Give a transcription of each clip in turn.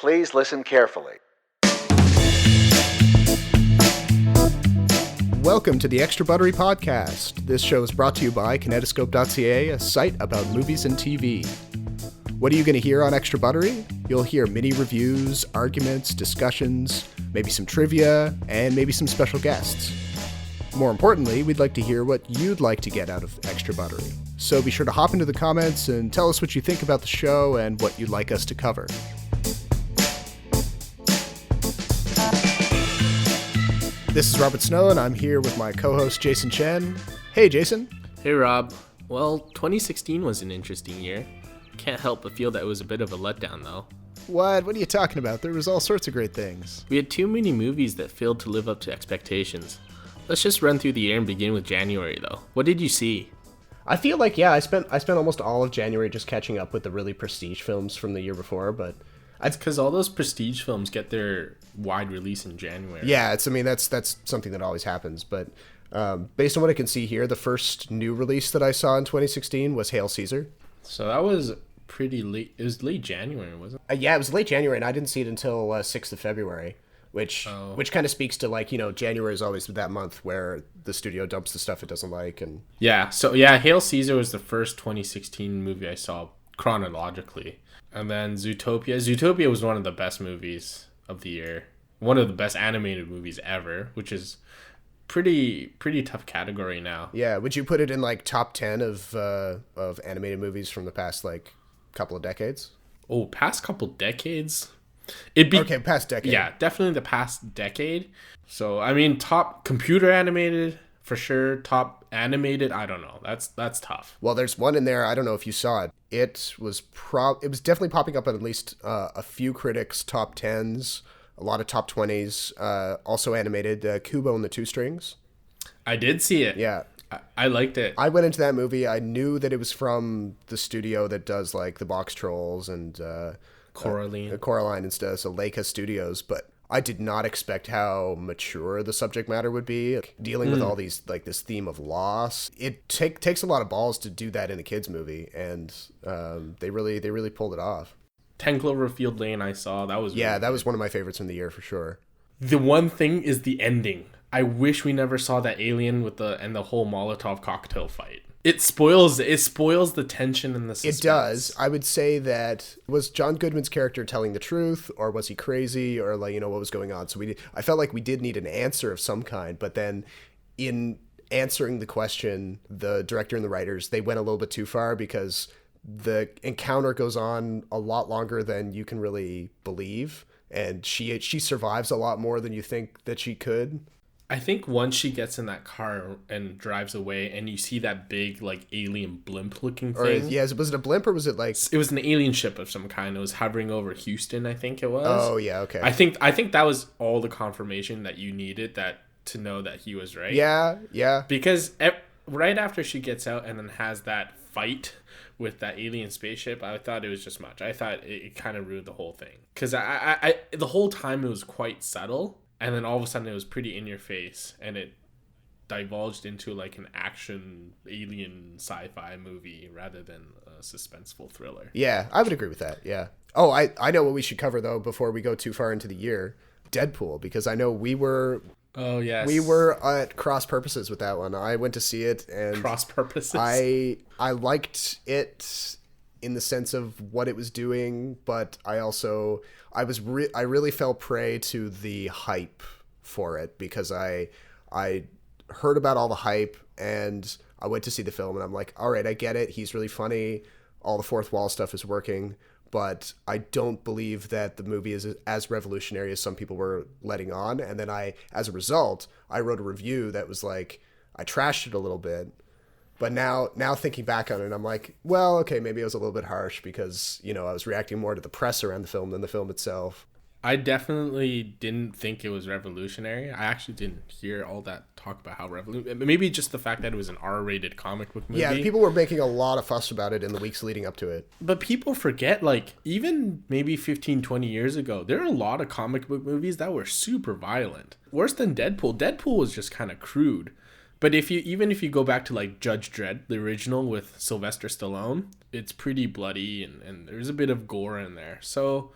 Please listen carefully. Welcome to the Extra Buttery Podcast. This show is brought to you by Kinetoscope.ca, a site about movies and TV. What are you going to hear on Extra Buttery? You'll hear mini reviews, arguments, discussions, maybe some trivia, and maybe some special guests. More importantly, we'd like to hear what you'd like to get out of Extra Buttery. So be sure to hop into the comments and tell us what you think about the show and what you'd like us to cover. This is Robert Snow, and I'm here with my co-host Jason Chen. Hey, Jason. Hey, Rob. Well, 2016 was an interesting year. Can't help but feel that it was a bit of a letdown, though. What are you talking about? There was all sorts of great things. We had too many movies that failed to live up to expectations. Let's just run through the year and begin with January, though. What did you see? I feel like, I spent almost all of January just catching up with the really prestige films from the year before, but... It's because all those prestige films get their wide release in January. Yeah, that's something that always happens, but based on what I can see here, the first new release that I saw in 2016 was Hail Caesar. So that was pretty late. It was late January, wasn't it? Yeah, it was late January, and I didn't see it until 6th of February, which kind of speaks to, January is always that month where the studio dumps the stuff it doesn't like. And Yeah, Hail Caesar was the first 2016 movie I saw chronologically. And then Zootopia. Zootopia was one of the best movies of the year. One of the best animated movies ever, which is pretty tough category now. Yeah, would you put it in top 10 of animated movies from the past couple of decades? Oh, past couple decades? Okay, past decade. Yeah, definitely the past decade. So, top computer animated for sure. Top animated, I don't know. That's tough. Well, there's one in there. I don't know if you saw it. It was definitely popping up at least a few critics' top 10s, a lot of top 20s. Also animated, Kubo and the Two Strings. I did see it. Yeah. I liked it. I went into that movie. I knew that it was from the studio that does the Box Trolls and Coraline and stuff, so Leica Studios, but I did not expect how mature the subject matter would be. Dealing with all these, this theme of loss. It takes a lot of balls to do that in a kid's movie, and they really pulled it off. 10 Cloverfield Lane I saw, that was that was one of my favorites from the year for sure. The one thing is the ending. I wish we never saw that alien and the whole Molotov cocktail fight. It spoils the tension and the suspense. It does. I would say that, was John Goodman's character telling the truth, or was he crazy, or what was going on? So I felt like we did need an answer of some kind, but then in answering the question, the director and the writers, they went a little bit too far because the encounter goes on a lot longer than you can really believe, and she survives a lot more than you think that she could. I think once she gets in that car and drives away and you see that big alien blimp looking thing. Was it a blimp or was it It was an alien ship of some kind. It was hovering over Houston, I think it was. Oh yeah, okay. I think that was all the confirmation that you needed to know that he was right. Yeah. Because right after she gets out and then has that fight with that alien spaceship, I thought it was just much. I thought it kind of ruined the whole thing. Because I the whole time it was quite subtle. And then all of a sudden it was pretty in your face, and it divulged into an action alien sci-fi movie rather than a suspenseful thriller. Yeah, I would agree with that. Yeah. Oh, I know what we should cover though before we go too far into the year. Deadpool, because I know we were. Oh yes. We were at cross purposes with that one. I went to see it and cross purposes. I liked it in the sense of what it was doing, but I really fell prey to the hype for it because I heard about all the hype and I went to see the film and I'm like, all right, I get it. He's really funny. All the fourth wall stuff is working, but I don't believe that the movie is as revolutionary as some people were letting on. And then as a result, I wrote a review that was I trashed it a little bit. But now thinking back on it, I'm like, well, okay, maybe I was a little bit harsh because, I was reacting more to the press around the film than the film itself. I definitely didn't think it was revolutionary. I actually didn't hear all that talk about how revolutionary. Maybe just the fact that it was an R-rated comic book movie. Yeah, people were making a lot of fuss about it in the weeks leading up to it. But people forget, even maybe 15, 20 years ago, there are a lot of comic book movies that were super violent. Worse than Deadpool. Deadpool was just kind of crude. But if you go back to Judge Dredd, the original with Sylvester Stallone, it's pretty bloody and there's a bit of gore in there. So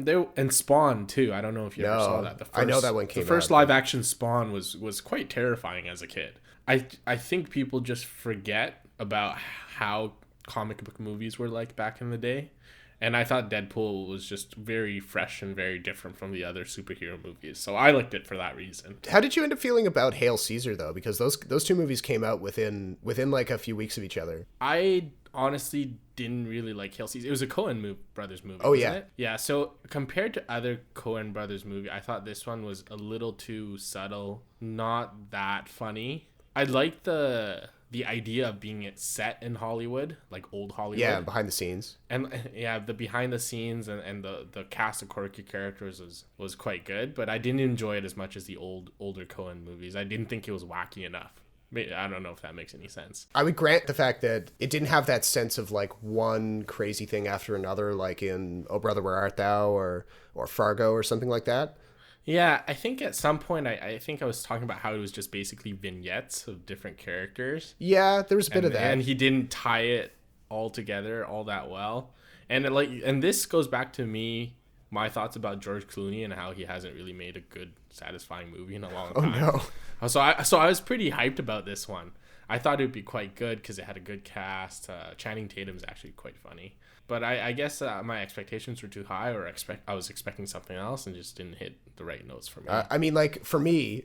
There and Spawn too. I don't know if you ever saw No, that. I know that one came The first out. live action Spawn was quite terrifying as a kid. I think people just forget about how comic book movies were like back in the day. And I thought Deadpool was just very fresh and very different from the other superhero movies. So I liked it for that reason. How did you end up feeling about Hail Caesar though? Because those two movies came out within like a few weeks of each other. I honestly didn't really like Hail Caesar. It was a brothers movie. Oh, wasn't yeah. it? Yeah. So compared to other Coen brothers movie, I thought this one was a little too subtle, not that funny. I liked the idea of being it set in Hollywood, like old Hollywood. Yeah, behind the scenes. And yeah, the behind the scenes and the cast of quirky characters was quite good, but I didn't enjoy it as much as the older Coen movies. I didn't think it was wacky enough. I don't know if that makes any sense. I would grant the fact that it didn't have that sense of like one crazy thing after another, like in Oh Brother Where Art Thou or Fargo or something like that. Yeah, I think at some point I think I was talking about how it was just basically vignettes of different characters. Yeah, there was a bit of that. And he didn't tie it all together all that well. And this goes back to my thoughts about George Clooney and how he hasn't really made a good, satisfying movie in a long time. Oh no. So I was pretty hyped about this one. I thought it would be quite good because it had a good cast. Channing Tatum is actually quite funny. But I guess my expectations were too high, or I was expecting something else and just didn't hit the right notes for me. I mean, like, for me,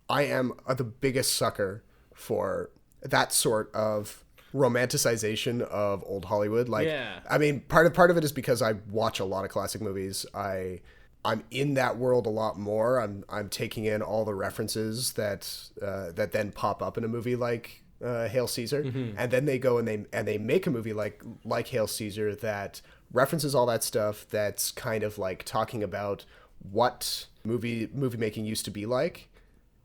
I am the biggest sucker for that sort of romanticization of old Hollywood. Like, yeah. I mean, part of it is because I watch a lot of classic movies. I'm in that world a lot more. I'm taking in all the references that then pop up in a movie like Hail Caesar, and then they go and they make a movie like Hail Caesar that references all that stuff. That's kind of like talking about what movie making used to be like,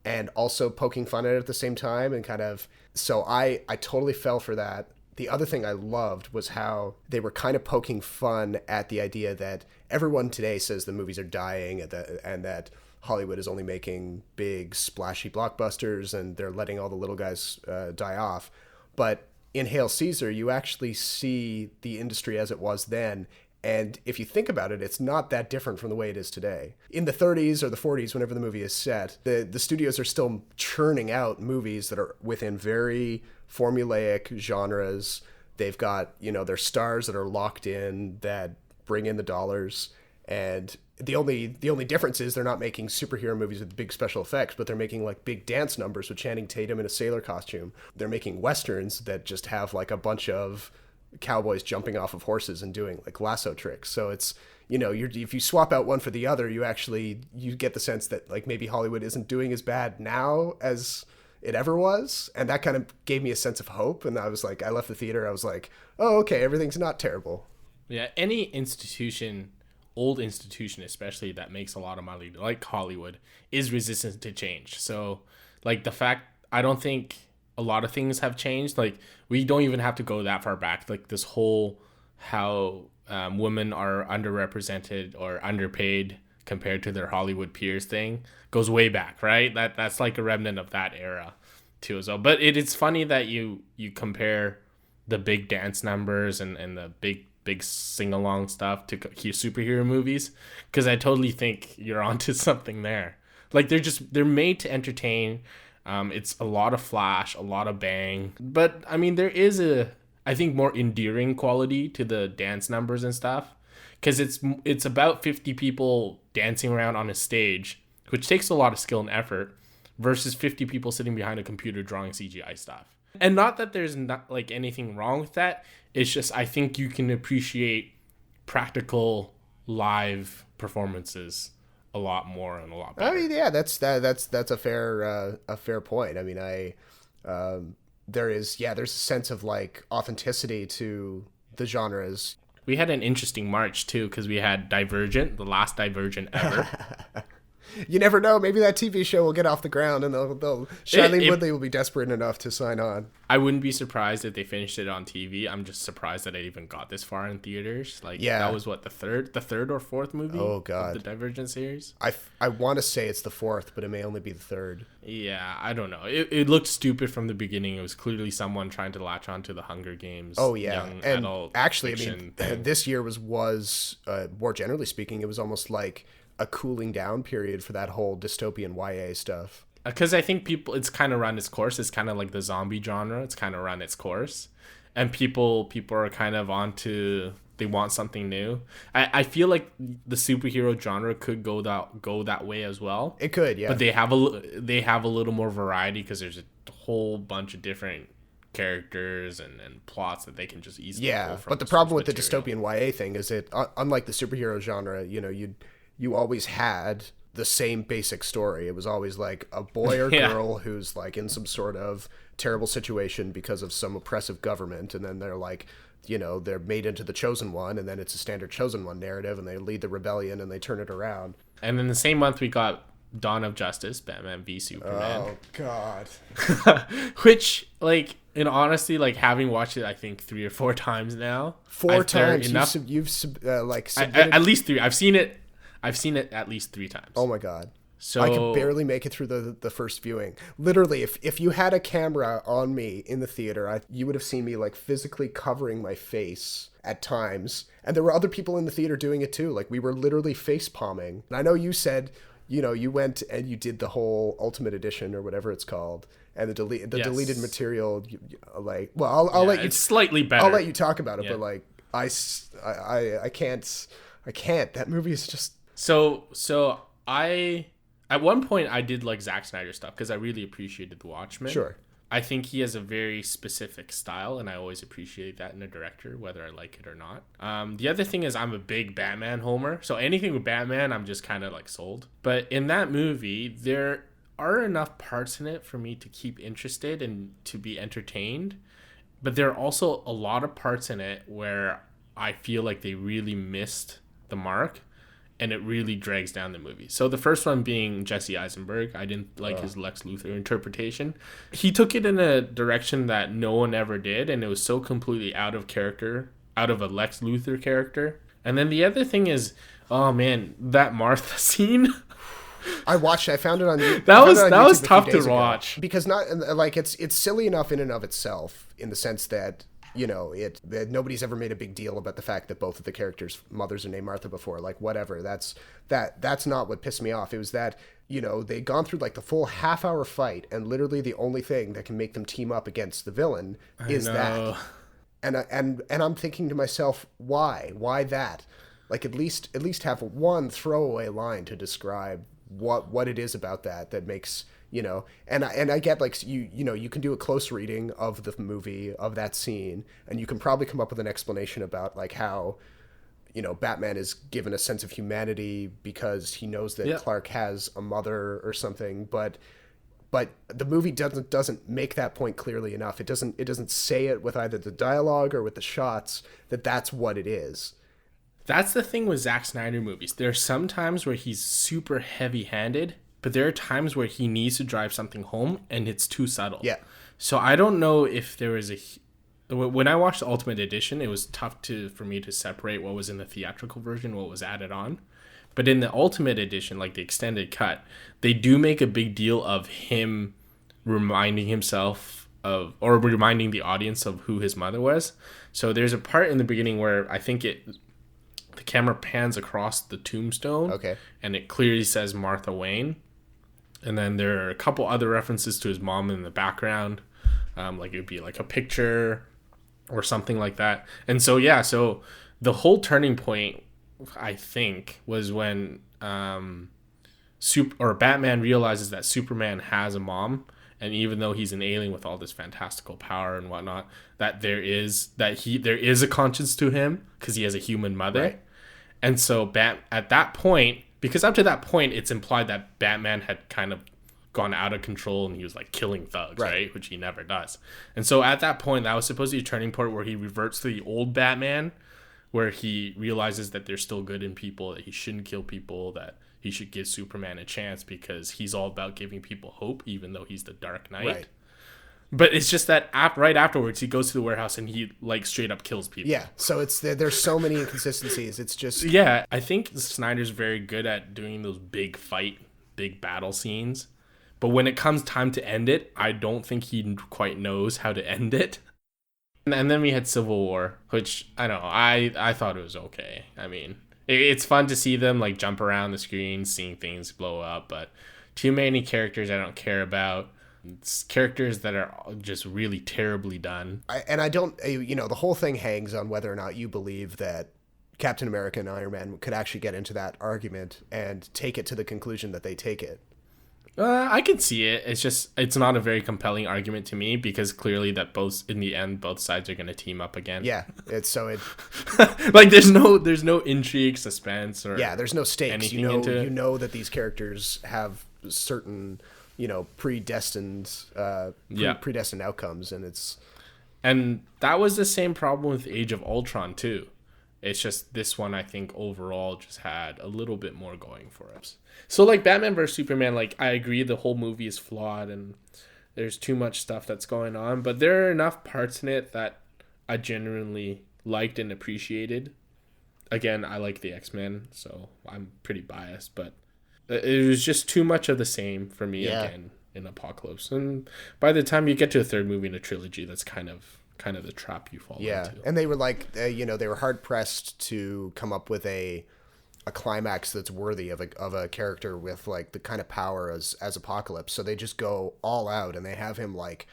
and also poking fun at it at the same time, and kind of. So I totally fell for that. The other thing I loved was how they were kind of poking fun at the idea that everyone today says the movies are dying and that Hollywood is only making big, splashy blockbusters and they're letting all the little guys die off. But in Hail Caesar, you actually see the industry as it was then. And if you think about it, it's not that different from the way it is today. In the 30s or the 40s, whenever the movie is set, the studios are still churning out movies that are within very formulaic genres. They've got, their stars that are locked in, that bring in the dollars. And the only difference is they're not making superhero movies with big special effects, but they're making like big dance numbers with Channing Tatum in a sailor costume. They're making westerns that just have like a bunch of cowboys jumping off of horses and doing like lasso tricks. So it's, if you swap out one for the other, you get the sense that like maybe Hollywood isn't doing as bad now as it ever was. And that kind of gave me a sense of hope. And I was like, I left the theater. I was like, oh, okay, everything's not terrible. Yeah. Any institution, old institution especially, that makes a lot of money, like Hollywood, is resistant to change. So like the fact, I don't think a lot of things have changed. Like we don't even have to go that far back. Like this whole how women are underrepresented or underpaid compared to their Hollywood peers thing goes way back, right? That's like a remnant of that era too as well. But it's funny that you compare the big dance numbers and the big sing-along stuff to superhero movies, because I totally think you're onto something there. Like they're made to entertain. It's a lot of flash, a lot of bang, but I mean there is I think more endearing quality to the dance numbers and stuff, because it's about 50 people dancing around on a stage, which takes a lot of skill and effort, versus 50 people sitting behind a computer drawing CGI stuff. And not that there's not like anything wrong with that. It's just I think you can appreciate practical live performances a lot more and a lot better. I mean, yeah, that's a fair point. I mean, there's a sense of like authenticity to the genres. We had an interesting March too, because we had Divergent, the last Divergent ever. You never know. Maybe that TV show will get off the ground, and Shailene Woodley will be desperate enough to sign on. I wouldn't be surprised if they finished it on TV. I'm just surprised that it even got this far in theaters. Like, that was what, the third or fourth movie? Oh God, of the Divergent series. I want to say it's the fourth, but it may only be the third. Yeah, I don't know. It looked stupid from the beginning. It was clearly someone trying to latch onto the Hunger Games. Oh yeah, young and adult actually, fiction this year was more generally speaking, it was almost like a cooling down period for that whole dystopian YA stuff. Because I think it's kind of run its course. It's kind of like the zombie genre. It's kind of run its course, and people are kind of onto. They want something new. I feel like the superhero genre could go that way as well. It could, yeah. But they have a little more variety because there's a whole bunch of different characters and plots that they can just easily pull from. But the problem with the dystopian YA thing is that unlike the superhero genre, you always had the same basic story. It was always like a boy or girl who's like in some sort of terrible situation because of some oppressive government, and then they're like, they're made into the chosen one, and then it's a standard chosen one narrative, and they lead the rebellion and they turn it around. And in the same month we got Dawn of Justice, Batman v Superman. Oh God. Which, like, in honesty, like, having watched it I think 3 or 4 times now. 4 times? You've submitted... at least 3. I've seen it at least 3 times. Oh my God. So I could barely make it through the first viewing. Literally, if you had a camera on me in the theater, you would have seen me like physically covering my face at times. And there were other people in the theater doing it too. Like, we were literally face palming. And I know you said, you went and you did the whole Ultimate Edition or whatever it's called, and the deleted material. I'll let you. It's slightly better. I'll let you talk about it, but like I can't. That movie is just so I. At one point, I did like Zack Snyder stuff because I really appreciated The Watchmen. Sure. I think he has a very specific style, and I always appreciate that in a director, whether I like it or not. The other thing is I'm a big Batman homer, so anything with Batman, I'm just kind of like sold. But in that movie, there are enough parts in it for me to keep interested and to be entertained. But there are also a lot of parts in it where I feel like they really missed the mark, and it really drags down the movie. So the first one being Jesse Eisenberg. I didn't like his Lex Luthor interpretation. He took it in a direction that no one ever did, and it was so completely out of character, out of a Lex Luthor character. And then the other thing is, oh man, that Martha scene. I watched it. I found it on YouTube. That was tough to watch. Because it's silly enough in and of itself, in the sense that that nobody's ever made a big deal about the fact that both of the characters' mothers are named Martha before. Like, whatever. That's not what pissed me off. It was that, they'd gone through like the full half-hour fight, and literally the only thing that can make them team up against the villain is that. And I'm thinking to myself, why? Why that? Like, at least have one throwaway line to describe what it is about that makes. And I get, like, you can do a close reading of the movie, of that scene, and you can probably come up with an explanation about like how, Batman is given a sense of humanity because he knows that Clark has a mother or something, but the movie doesn't make that point clearly enough. It doesn't say it with either the dialogue or with the shots that's what it is. That's the thing with Zack Snyder movies. There are some times where he's super heavy-handed, but there are times where he needs to drive something home, and it's too subtle. Yeah. So I don't know if there was when I watched the Ultimate Edition, it was tough for me to separate what was in the theatrical version, what was added on. But in the Ultimate Edition, like the extended cut, they do make a big deal of him reminding himself of, or reminding the audience of who his mother was. So there's a part in the beginning where I think the camera pans across the tombstone. Okay. And it clearly says Martha Wayne. And then there are a couple other references to his mom in the background. Like it would be like a picture or something like that. And so, so the whole turning point, I think, was when Batman realizes that Superman has a mom. And even though he's an alien with all this fantastical power and whatnot, that there is a conscience to him because he has a human mother. Right. And so at that point, because up to that point, it's implied that Batman had kind of gone out of control and he was like killing thugs, right? Which he never does. And so at that point, that was supposed to be a turning point where he reverts to the old Batman, where he realizes that there's still good in people, that he shouldn't kill people, that he should give Superman a chance because he's all about giving people hope, even though he's the Dark Knight. Right. But it's just that right afterwards, he goes to the warehouse and he like straight up kills people. Yeah, so there's so many inconsistencies. It's just... Yeah, I think Snyder's very good at doing those big battle scenes. But when it comes time to end it, I don't think he quite knows how to end it. And then we had Civil War, which, I don't know, I thought it was okay. I mean, it's fun to see them like jump around the screen, seeing things blow up, but too many characters I don't care about. It's characters that are just really terribly done. The whole thing hangs on whether or not you believe that Captain America and Iron Man could actually get into that argument and take it to the conclusion that they take it. I can see it. It's not a very compelling argument to me because clearly that in the end, both sides are going to team up again. Yeah, like there's no intrigue, suspense, or there's no stakes. You know that these characters have certain predestined outcomes, and that was the same problem with Age of Ultron too. It's just this one I think overall just had a little bit more going for us. So like Batman vs Superman, like I agree the whole movie is flawed and there's too much stuff that's going on, but there are enough parts in it that I genuinely liked and appreciated. Again, I like the X-Men, so I'm pretty biased, but it was just too much of the same for me again in Apocalypse. And by the time you get to a third movie in a trilogy, that's kind of the trap you fall into. And they were like, they were hard pressed to come up with a climax that's worthy of a character with like the kind of power as Apocalypse. So they just go all out and they have him like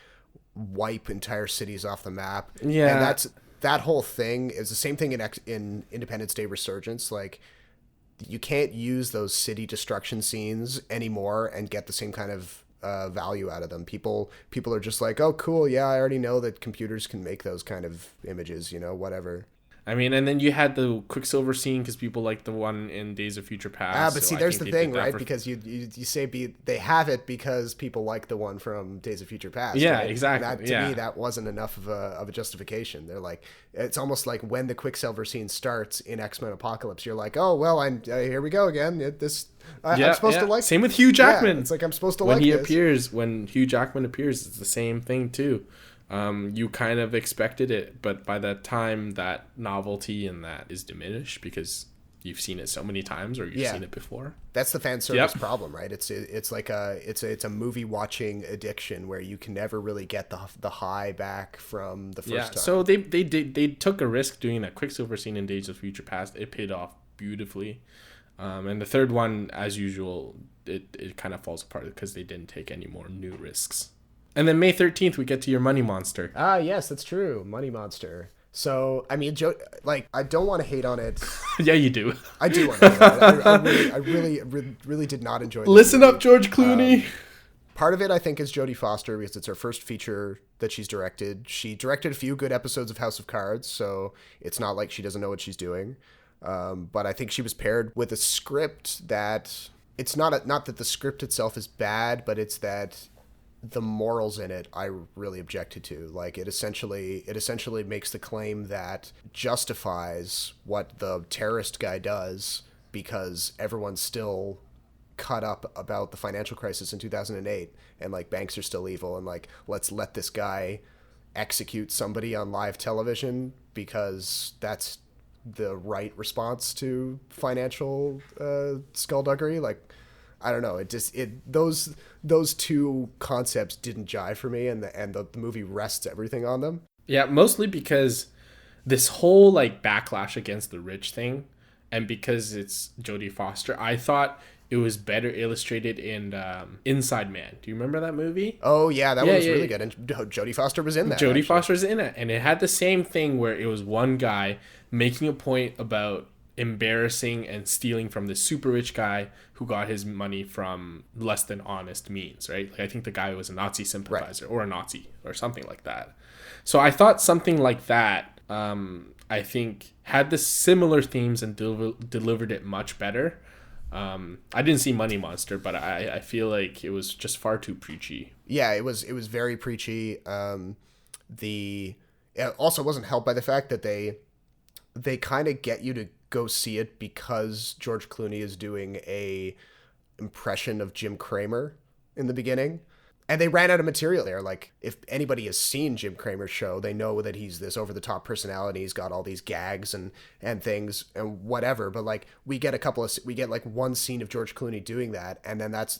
wipe entire cities off the map. Yeah, and that whole thing is the same thing in Independence Day Resurgence. Like, you can't use those city destruction scenes anymore and get the same kind of value out of them. People are just like, oh, cool, yeah, I already know that computers can make those kind of images, whatever. I mean, and then you had the Quicksilver scene because people like the one in Days of Future Past. But see, there's the thing, right? Because you say they have it because people like the one from Days of Future Past. Yeah, right? exactly. To me, that wasn't enough of a justification. They're like, it's almost like when the Quicksilver scene starts in X-Men Apocalypse, you're like, oh well, here we go again. I'm supposed to like. Same with Hugh Jackman. Yeah, it's like I'm supposed to when like he this. appears. When Hugh Jackman appears, it's the same thing too. You kind of expected it, but by the time that novelty and that is diminished because you've seen it so many times or you've seen it before. That's the fan service problem, right? It's like a movie watching addiction where you can never really get the high back from the first time. So they took a risk doing that Quicksilver scene in Days of Future Past. It paid off beautifully. And the third one, as usual, it kind of falls apart because they didn't take any more new risks. And then May 13th, we get to your Money Monster. Ah, yes, that's true. Money Monster. So, I mean, I don't want to hate on it. Yeah, you do. I do want to hate on it. I really did not enjoy it. Listen up, George Clooney. Part of it, I think, is Jodie Foster because it's her first feature that she's directed. She directed a few good episodes of House of Cards, so it's not like she doesn't know what she's doing. But I think she was paired with a script that... It's not that the script itself is bad, but it's that... the morals in it I really objected to. Like, it essentially makes the claim that justifies what the terrorist guy does because everyone's still cut up about the financial crisis in 2008 and like banks are still evil and like let's let this guy execute somebody on live television because that's the right response to financial skullduggery. Like, I don't know. Those two concepts didn't jive for me, and the movie rests everything on them. Yeah, mostly because this whole like backlash against the rich thing, and because it's Jodie Foster, I thought it was better illustrated in Inside Man. Do you remember that movie? Oh yeah, that one was really good, and Jodie Foster was in that. Jodie Foster's in it, and it had the same thing where it was one guy making a point about embarrassing and stealing from this super rich guy who got his money from less than honest means, right? Like, I think the guy was a Nazi sympathizer or a Nazi or something like that. So I thought something like that, I think, had the similar themes and delivered it much better. I didn't see Money Monster, but I feel like it was just far too preachy. Yeah, it was very preachy. It also wasn't helped by the fact that they they kind of get you to go see it because George Clooney is doing a impression of Jim Cramer in the beginning. And they ran out of material there. Like, if anybody has seen Jim Cramer's show, they know that he's this over-the-top personality. He's got all these gags and things and whatever. But, like, we get like one scene of George Clooney doing that, and then that's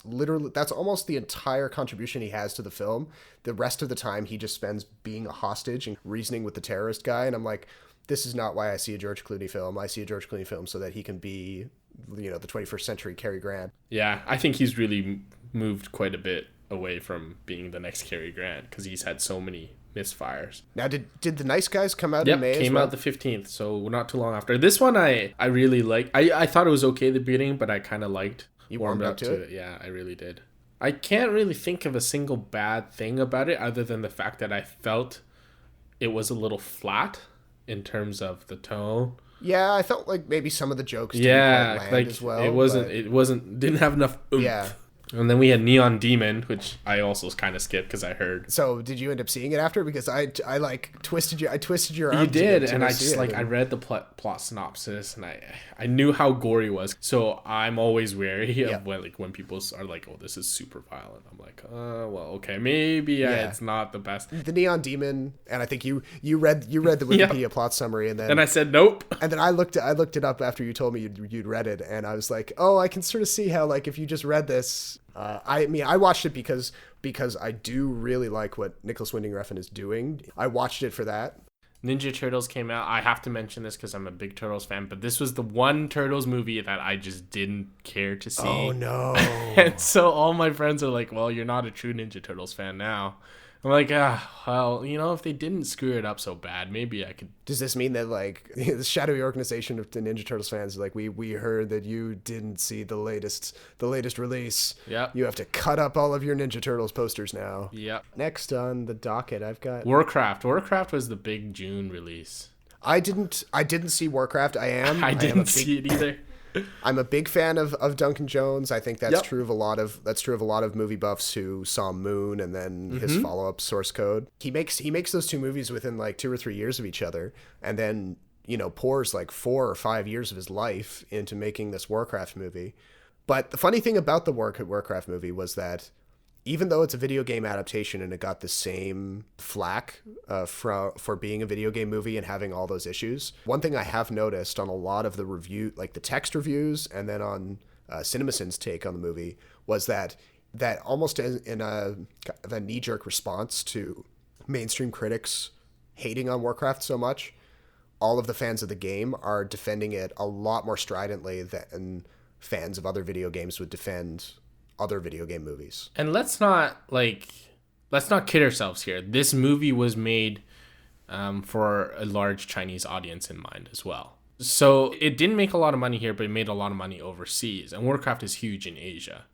almost the entire contribution he has to the film. The rest of the time, he just spends being a hostage and reasoning with the terrorist guy. And I'm like, this is not why I see a George Clooney film. I see a George Clooney film so that he can be, the 21st century Cary Grant. Yeah, I think he's really moved quite a bit away from being the next Cary Grant because he's had so many misfires. Now, did The Nice Guys come out in May? Yep, came out the 15th, so not too long after. This one I really liked. I thought it was okay at the beginning, but I kind of liked. You warmed up to it? Yeah, I really did. I can't really think of a single bad thing about it other than the fact that I felt it was a little flat in terms of the tone. Yeah, I felt like maybe some of the jokes didn't quite land as well. Didn't have enough oomph. Yeah. And then we had Neon Demon, which I also kind of skipped because I heard. So did you end up seeing it after? Because I twisted your arm. You did, and I just I read the plot synopsis, and I knew how gory it was. So I'm always wary of when people are like, "Oh, this is super violent." I'm like, well, okay, maybe it's not the best." The Neon Demon, and I think you read the Wikipedia plot summary, and I said nope. And then I looked it up after you told me you'd read it, and I was like, oh, I can sort of see how, like, if you just read this. I watched it because I do really like what Nicholas Winding Refn is doing. I watched it for that. Ninja Turtles came out. I have to mention this because I'm a big Turtles fan, but this was the one Turtles movie that I just didn't care to see. Oh, no. And so all my friends are like, well, you're not a true Ninja Turtles fan now. I'm like, well, if they didn't screw it up so bad, maybe I could. Does this mean that, like, the shadowy organization of the Ninja Turtles fans, like, we heard that you didn't see the latest release? Yep. You have to cut up all of your Ninja Turtles posters now. Yep. Next on the docket, I've got Warcraft. Warcraft was the big June release. I didn't see Warcraft. I didn't see it either. I'm a big fan of Duncan Jones. I think that's true of a lot of movie buffs who saw Moon and then his follow-up Source Code. He makes those two movies within like 2 or 3 years of each other, and then pours like 4 or 5 years of his life into making this Warcraft movie. But the funny thing about the Warcraft movie was that even though it's a video game adaptation and it got the same flack for being a video game movie and having all those issues, one thing I have noticed on a lot of the review, like the text reviews, and then on CinemaSin's take on the movie, was that almost in a knee-jerk response to mainstream critics hating on Warcraft so much, all of the fans of the game are defending it a lot more stridently than fans of other video games would defend other video game movies. And let's not kid ourselves here. This movie was made for a large Chinese audience in mind as well. So it didn't make a lot of money here, but it made a lot of money overseas. And Warcraft is huge in Asia.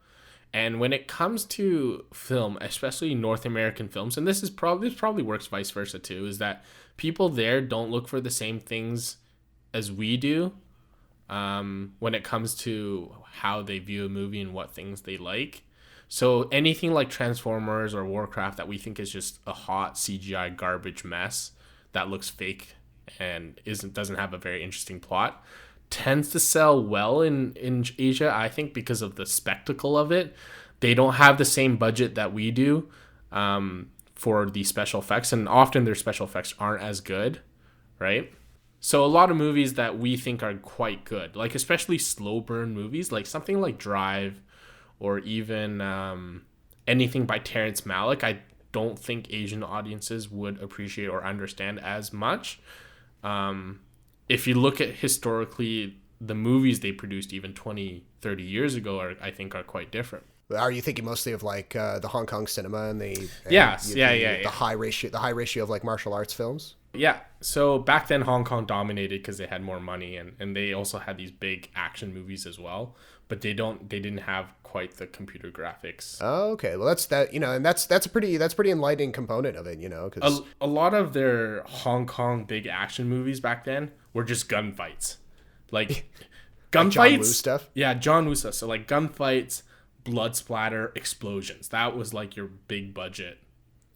And when it comes to film, especially North American films, and this probably works vice versa too, is that people there don't look for the same things as we do when it comes to how they view a movie and what things they like. So anything like Transformers or Warcraft that we think is just a hot CGI garbage mess that looks fake and doesn't have a very interesting plot tends to sell well in Asia, I think, because of the spectacle of it. They don't have the same budget that we do for the special effects, and often their special effects aren't as good, right? So a lot of movies that we think are quite good, like especially slow burn movies, like something like Drive or even anything by Terrence Malick, I don't think Asian audiences would appreciate or understand as much. If you look at historically, the movies they produced even 20, 30 years ago I think are quite different. Are you thinking mostly of like the Hong Kong cinema and the high ratio of like martial arts films? Yeah. So back then Hong Kong dominated because they had more money and they also had these big action movies as well, but they didn't have quite the computer graphics. Oh, okay. Well, that's a pretty enlightening component of it, because a lot of their Hong Kong big action movies back then were just gunfights. Like gunfights. John Woo stuff? Yeah, John Woo stuff. So like gunfights, blood splatter, explosions. That was like your big budget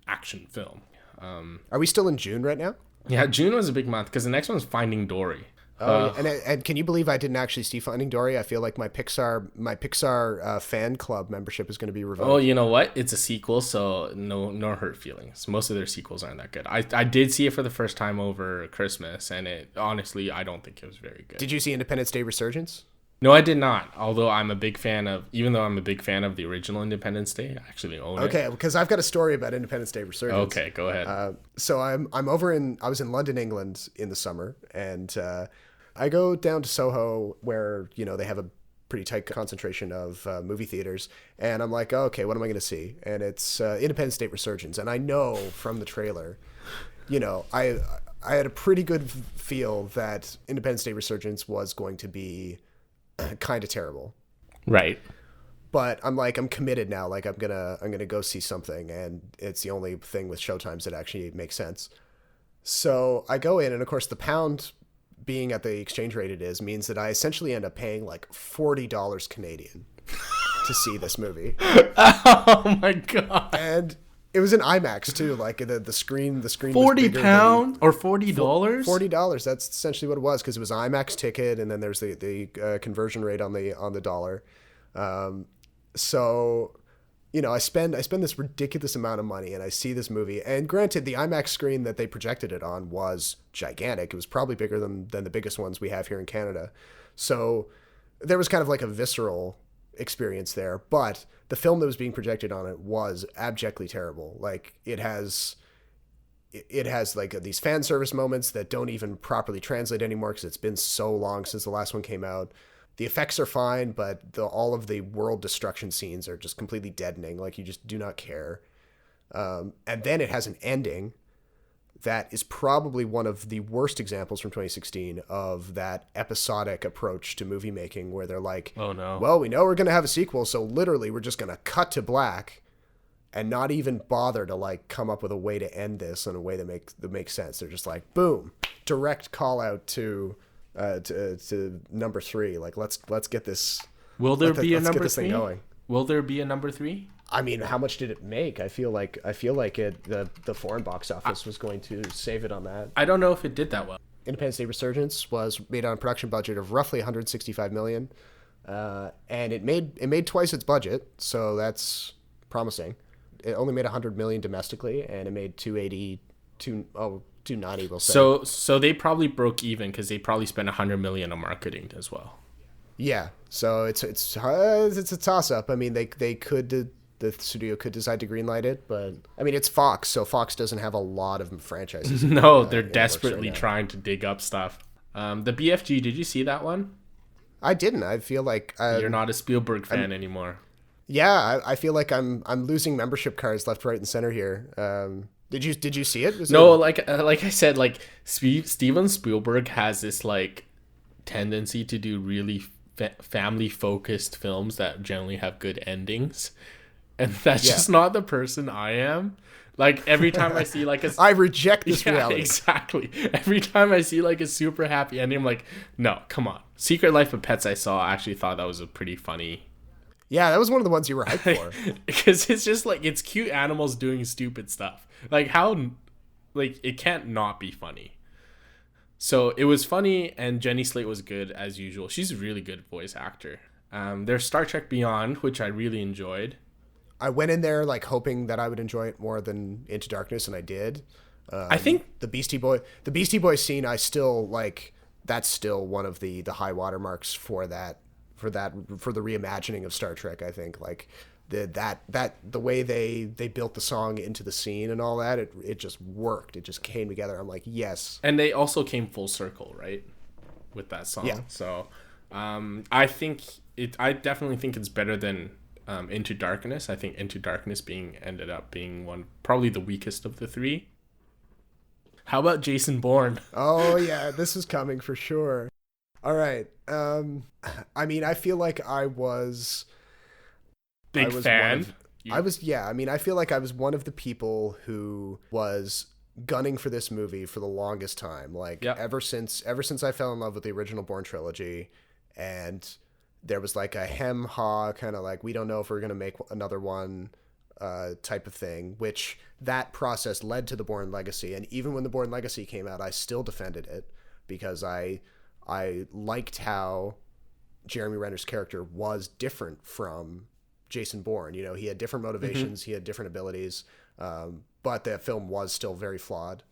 action film. Are we still in June right now? Yeah, June was a big month because the next one's Finding Dory. Oh yeah, and can you believe I didn't actually see Finding Dory? I feel like my Pixar fan club membership is going to be revoked. Oh, you know what? It's a sequel, so no hurt feelings. Most of their sequels aren't that good. I did see it for the first time over Christmas, and it honestly I don't think it was very good. Did you see Independence Day Resurgence? No, I did not. Although even though I'm a big fan of the original Independence Day, I actually own it. Okay, because I've got a story about Independence Day Resurgence. Okay, go ahead. So I was in London, England in the summer, and I go down to Soho where they have a pretty tight concentration of movie theaters, and I'm like, oh, okay, what am I going to see? And it's Independence Day Resurgence, and I know from the trailer, I had a pretty good feel that Independence Day Resurgence was going to be kind of terrible. Right. But I'm committed now. Like I'm gonna go see something, and it's the only thing with showtimes that actually makes sense. So I go in, and of course the pound being at the exchange rate it is means that I essentially end up paying like $40 Canadian to see this movie. Oh my god! And it was an IMAX too. Like the screen. £40 or $40? $40. That's essentially what it was, because it was an IMAX ticket, and then there's the conversion rate on the dollar. So, I spend this ridiculous amount of money, and I see this movie. And granted, the IMAX screen that they projected it on was gigantic. It was probably bigger than the biggest ones we have here in Canada. So there was kind of like a visceral experience there. But the film that was being projected on it was abjectly terrible. Like it has like these fan service moments that don't even properly translate anymore because it's been so long since the last one came out. The effects are fine, but all of the world destruction scenes are just completely deadening. Like you just do not care. And then it has an ending that is probably one of the worst examples from 2016 of that episodic approach to movie making, where they're like, oh no, well, we know we're going to have a sequel, so literally we're just going to cut to black and not even bother to like come up with a way to end this in a way that makes sense. They're just like, boom, direct call out to number 3. Like let's get this. Will there be a number 3? Thing going. Will there be a number 3? I mean, how much did it make? I feel like the foreign box office was going to save it on that. I don't know if it did that well. Independence Day Resurgence was made on a production budget of roughly $165 million, and it made twice its budget, so that's promising. It only made $100 million domestically, and it made $290. We'll say. So they probably broke even because they probably spent $100 million on marketing as well. Yeah, so it's a toss up. I mean, the studio could decide to greenlight it, but I mean it's Fox, so Fox doesn't have a lot of franchises. No, they're desperately trying to dig up stuff. The BFG, did you see that one? I didn't. I feel like you're not a Spielberg fan anymore. Yeah, I feel like I'm losing membership cards left, right, and center here. Did you see it? Like I said, like Steven Spielberg has this like tendency to do really family focused films that generally have good endings, and that's just not the person I am. Like every time I see like I reject this reality. Exactly. Every time I see like a super happy ending, I'm like, no, come on. Secret Life of Pets I actually thought that was a pretty funny. Yeah, that was one of the ones you were hyped for. Because it's just like, it's cute animals doing stupid stuff. Like how, like it can't not be funny. So it was funny, and Jenny Slate was good as usual. She's a really good voice actor. There's Star Trek Beyond, which I really enjoyed. I went in there like hoping that I would enjoy it more than Into Darkness, and I did. I think the Beastie Boys scene, I still like. That's still one of the high water marks for the reimagining of Star Trek. I think like the way they built the song into the scene and all that, it just worked. It just came together. I'm like, yes. And they also came full circle, right, with that song. Yeah. So I definitely think it's better than Into Darkness. I think Into Darkness ended up being probably the weakest of the 3. How about Jason Bourne? Oh yeah, this is coming for sure. All right. I mean, I feel like I was big fan. I mean, I feel like I was one of the people who was gunning for this movie for the longest time. Like ever since I fell in love with the original Bourne trilogy, and there was like a hem-ha kind of like, we don't know if we're going to make another one type of thing, which that process led to the Bourne Legacy. And even when the Bourne Legacy came out, I still defended it because I I liked how Jeremy Renner's character was different from Jason Bourne. You know, he had different motivations, he had different abilities, but the film was still very flawed.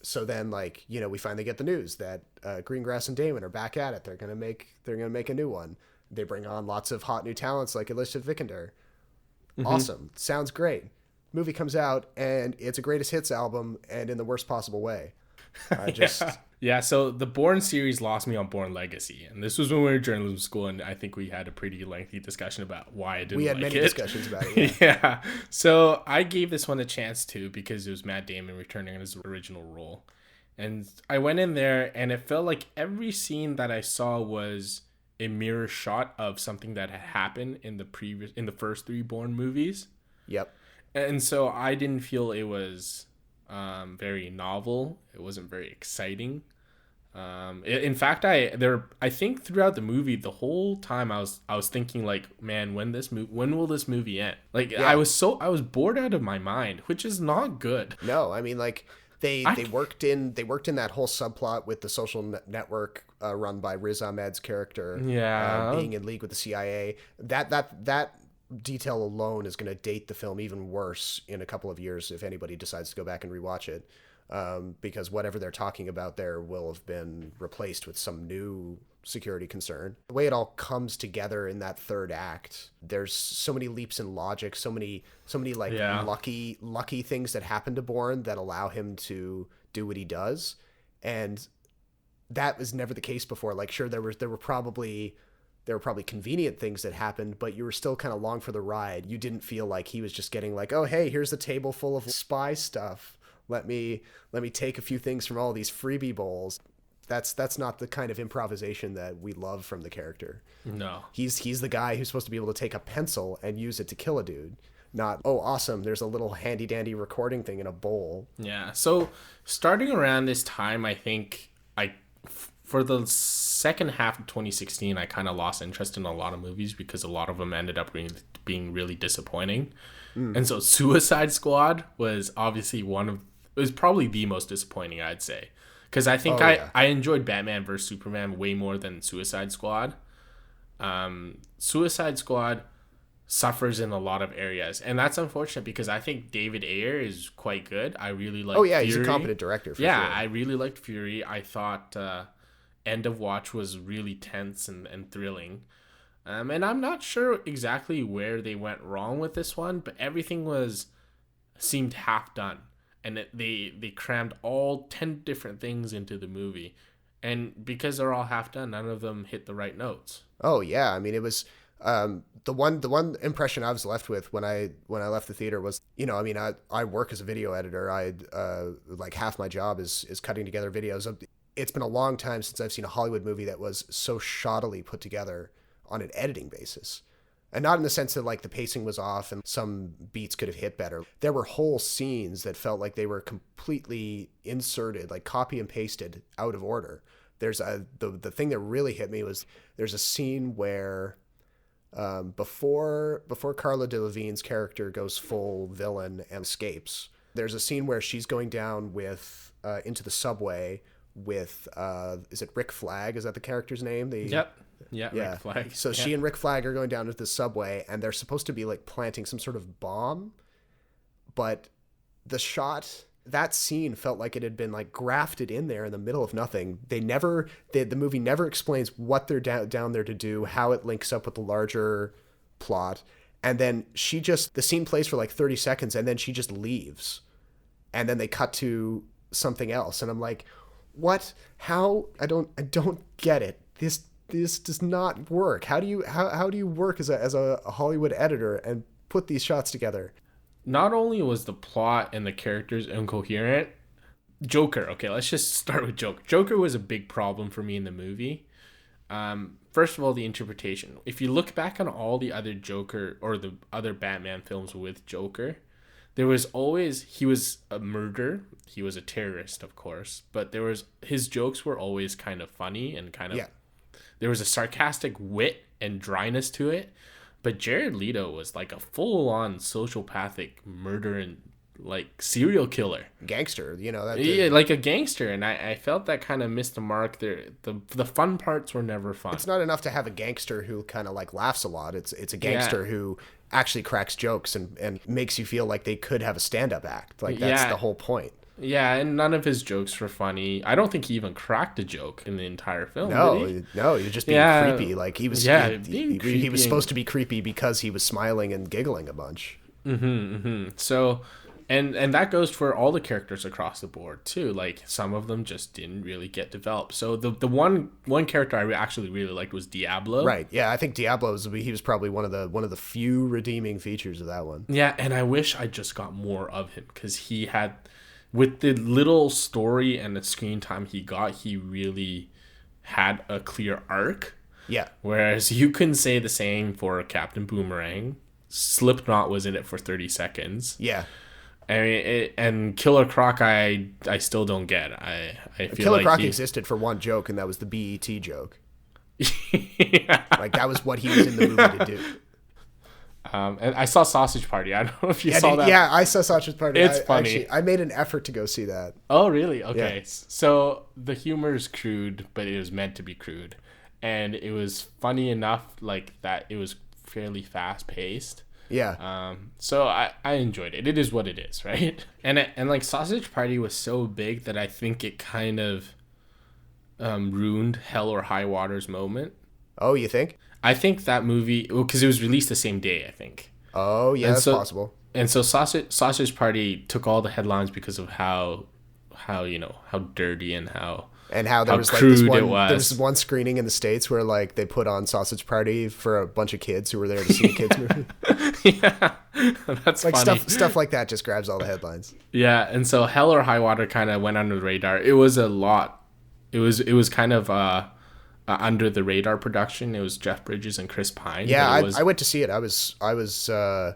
So then, like, you know, we finally get the news that Greengrass and Damon are back at it. They're gonna make a new one. They bring on lots of hot new talents like Alicia Vikander. Awesome, sounds great. Movie comes out and it's a greatest hits album, and in the worst possible way. I just Yeah, so the Bourne series lost me on Bourne Legacy, and this was when we were in journalism school, and I think we had a pretty lengthy discussion about why I didn't like it. We had many discussions about it. Yeah. Yeah, so I gave this one a chance too because it was Matt Damon returning in his original role, and I went in there, and it felt like every scene that I saw was a mirror shot of something that had happened in the first 3 Bourne movies. Yep. And so I didn't feel it was very novel. It wasn't very exciting. In fact, I think throughout the movie, the whole time I was thinking like, man, when will this movie end? Like, yeah. I was bored out of my mind, which is not good. No, I mean, like they worked in that whole subplot with the social network run by Riz Ahmed's character, being in league with the CIA. That detail alone is going to date the film even worse in a couple of years if anybody decides to go back and rewatch it, because whatever they're talking about there will have been replaced with some new security concern. The way it all comes together in that third act, there's so many leaps in logic, so many like lucky things that happen to Bourne that allow him to do what he does, and that was never the case before. Like, sure, there were probably convenient things that happened, but you were still kind of along for the ride. You didn't feel like he was just getting like, oh, hey, here's a table full of spy stuff. Let me take a few things from all these freebie bowls. That's not the kind of improvisation that we love from the character. No. He's the guy who's supposed to be able to take a pencil and use it to kill a dude. Not, oh, awesome, there's a little handy dandy recording thing in a bowl. Yeah. So starting around this time, I think for the second half of 2016, I kind of lost interest in a lot of movies because a lot of them ended up being really disappointing. And so Suicide Squad was obviously it was probably the most disappointing, I'd say. Because I think I enjoyed Batman vs. Superman way more than Suicide Squad. Suicide Squad suffers in a lot of areas, and that's unfortunate because I think David Ayer is quite good. I really like Fury. He's a competent director for sure. I really liked Fury. I thought End of Watch was really tense and thrilling. And I'm not sure exactly where they went wrong with this one, but everything seemed half done. And they crammed all 10 different things into the movie. And because they're all half done, none of them hit the right notes. Oh, yeah. I mean, it was the one impression I was left with when I left the theater was, you know, I mean, I work as a video editor. Like half my job is cutting together videos. It's been a long time since I've seen a Hollywood movie that was so shoddily put together on an editing basis. And not in the sense that like the pacing was off and some beats could have hit better. There were whole scenes that felt like they were completely inserted, like copy and pasted out of order. There's the thing that really hit me was there's a scene where before Carla Delevingne's character goes full villain and escapes, there's a scene where she's going down with into the subway with is it Rick Flag? Is that the character's name? Yep. Yeah, Rick Flag. So she and Rick Flag are going down to the subway, and they're supposed to be like planting some sort of bomb, but that scene felt like it had been like grafted in there in the middle of nothing. The movie never explains what they're down there to do, how it links up with the larger plot, and then the scene plays for like 30 seconds, and then she just leaves, and then they cut to something else, and I'm like, what? How? I don't get it. This does not work. How do you work as a Hollywood editor and put these shots together? Not only was the plot and the characters incoherent, Joker. Okay, let's just start with Joker. Joker was a big problem for me in the movie. First of all, the interpretation. If you look back on all the other Joker or the other Batman films with Joker, there was always, he was a murderer. He was a terrorist, of course, but his jokes were always kind of funny and kind of, there was a sarcastic wit and dryness to it. But Jared Leto was like a full-on sociopathic murdering like serial killer. Gangster, you know, Yeah, like a gangster, and I felt that kind of missed the mark there. The fun parts were never fun. It's not enough to have a gangster who kind of like laughs a lot. It's a gangster who actually cracks jokes and makes you feel like they could have a stand-up act. Like that's the whole point. Yeah, and none of his jokes were funny. I don't think he even cracked a joke in the entire film. No, did he? no, he was just being creepy. Like he was, he was supposed to be creepy because he was smiling and giggling a bunch. So, and that goes for all the characters across the board too. Like some of them just didn't really get developed. So the one character I actually really liked was Diablo. Right. Yeah, I think Diablo he was probably one of the few redeeming features of that one. Yeah, and I wish I just got more of him because he had, with the little story and the screen time he got, he really had a clear arc. Yeah. Whereas you couldn't say the same for Captain Boomerang. Slipknot was in it for 30 seconds. Yeah. I mean, and Killer Croc, I still don't get. I feel Killer like Croc existed for one joke, and that was the BET joke. Like that was what he was in the movie to do. And I saw Sausage Party. I don't know if you saw that. Yeah, I saw Sausage Party. It's funny. I made an effort to go see that. Oh, really? Okay. Yeah. So the humor is crude, but it was meant to be crude. And it was funny enough like that it was fairly fast paced. Yeah. So I enjoyed it. It is what it is, right? And like Sausage Party was so big that I think it kind of ruined Hell or High Water's moment. Oh, you think? I think that movie, because it was released the same day, I think. Oh, yeah, that's possible. And so Sausage Party took all the headlines because of how dirty and how there was like this one screening in the States where like they put on Sausage Party for a bunch of kids who were there to see a kids movie. Yeah, that's like funny. stuff like that just grabs all the headlines. Yeah, and so Hell or High Water kind of went under the radar. It was a lot. It was kind of under the radar production. It was Jeff Bridges and Chris Pine. Yeah, I went to see it. I was I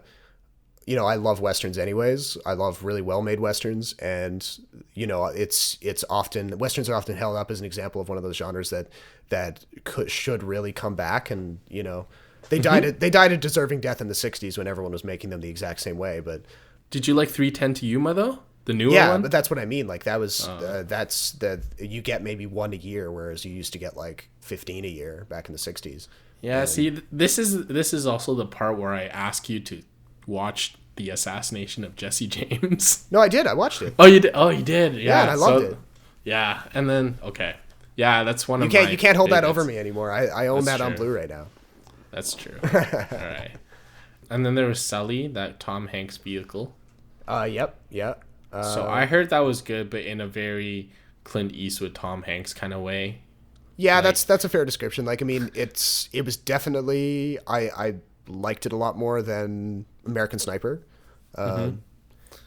love Westerns anyways. I love really well-made Westerns. And, it's often, Westerns are often held up as an example of one of those genres that should really come back. And, they died a deserving death in the 60s when everyone was making them the exact same way. But did you like 3:10 to Yuma, though? The newer one? Yeah, but that's what I mean. Like that was, you get maybe one a year, whereas you used to get like 15 a year back in the 60s. Yeah, see, this is also the part where I ask you to watch The Assassination of Jesse James. No, I did. I watched it. Oh, you did? Oh, you did? Yeah, and I loved it. Yeah, and then, okay. Yeah, that's one of You can't hold that over me anymore. I own that on Blu-ray now. That's true. All right. And then there was Sully, that Tom Hanks vehicle. Yep. Yeah. So I heard that was good, but in a very Clint Eastwood, Tom Hanks kind of way. Yeah, like, that's a fair description. Like, I mean, it was definitely, I liked it a lot more than American Sniper.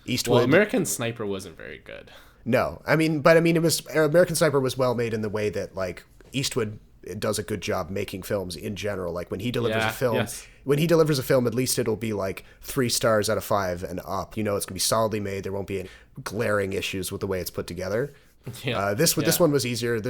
Eastwood. Well, American Sniper wasn't very good. No, American Sniper was well made in the way that like Eastwood does a good job making films in general. Like when he delivers a film, at least it'll be like 3 stars out of 5 and up. It's gonna be solidly made. There won't be any glaring issues with the way it's put together. Yeah. This one was easier.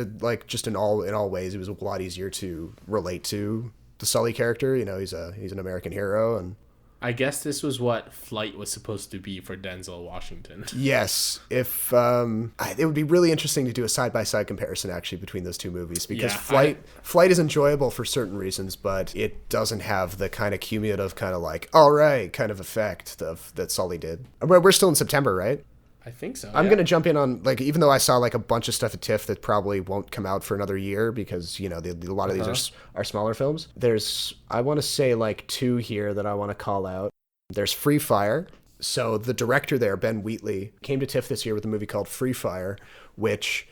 Just in all ways, it was a lot easier to relate to the Sully character. He's an American hero, and I guess this was what Flight was supposed to be for Denzel Washington. Yes, if it would be really interesting to do a side-by-side comparison actually between those two movies, because Flight is enjoyable for certain reasons, but it doesn't have the kind of cumulative kind of like all right kind of effect that Sully did. We're still in September, right? I think so. I'm going to jump in on, like, even though I saw like a bunch of stuff at TIFF that probably won't come out for another year because, a lot of these are smaller films. I want to say like 2 here that I want to call out. There's Free Fire. So the director there, Ben Wheatley, came to TIFF this year with a movie called Free Fire, which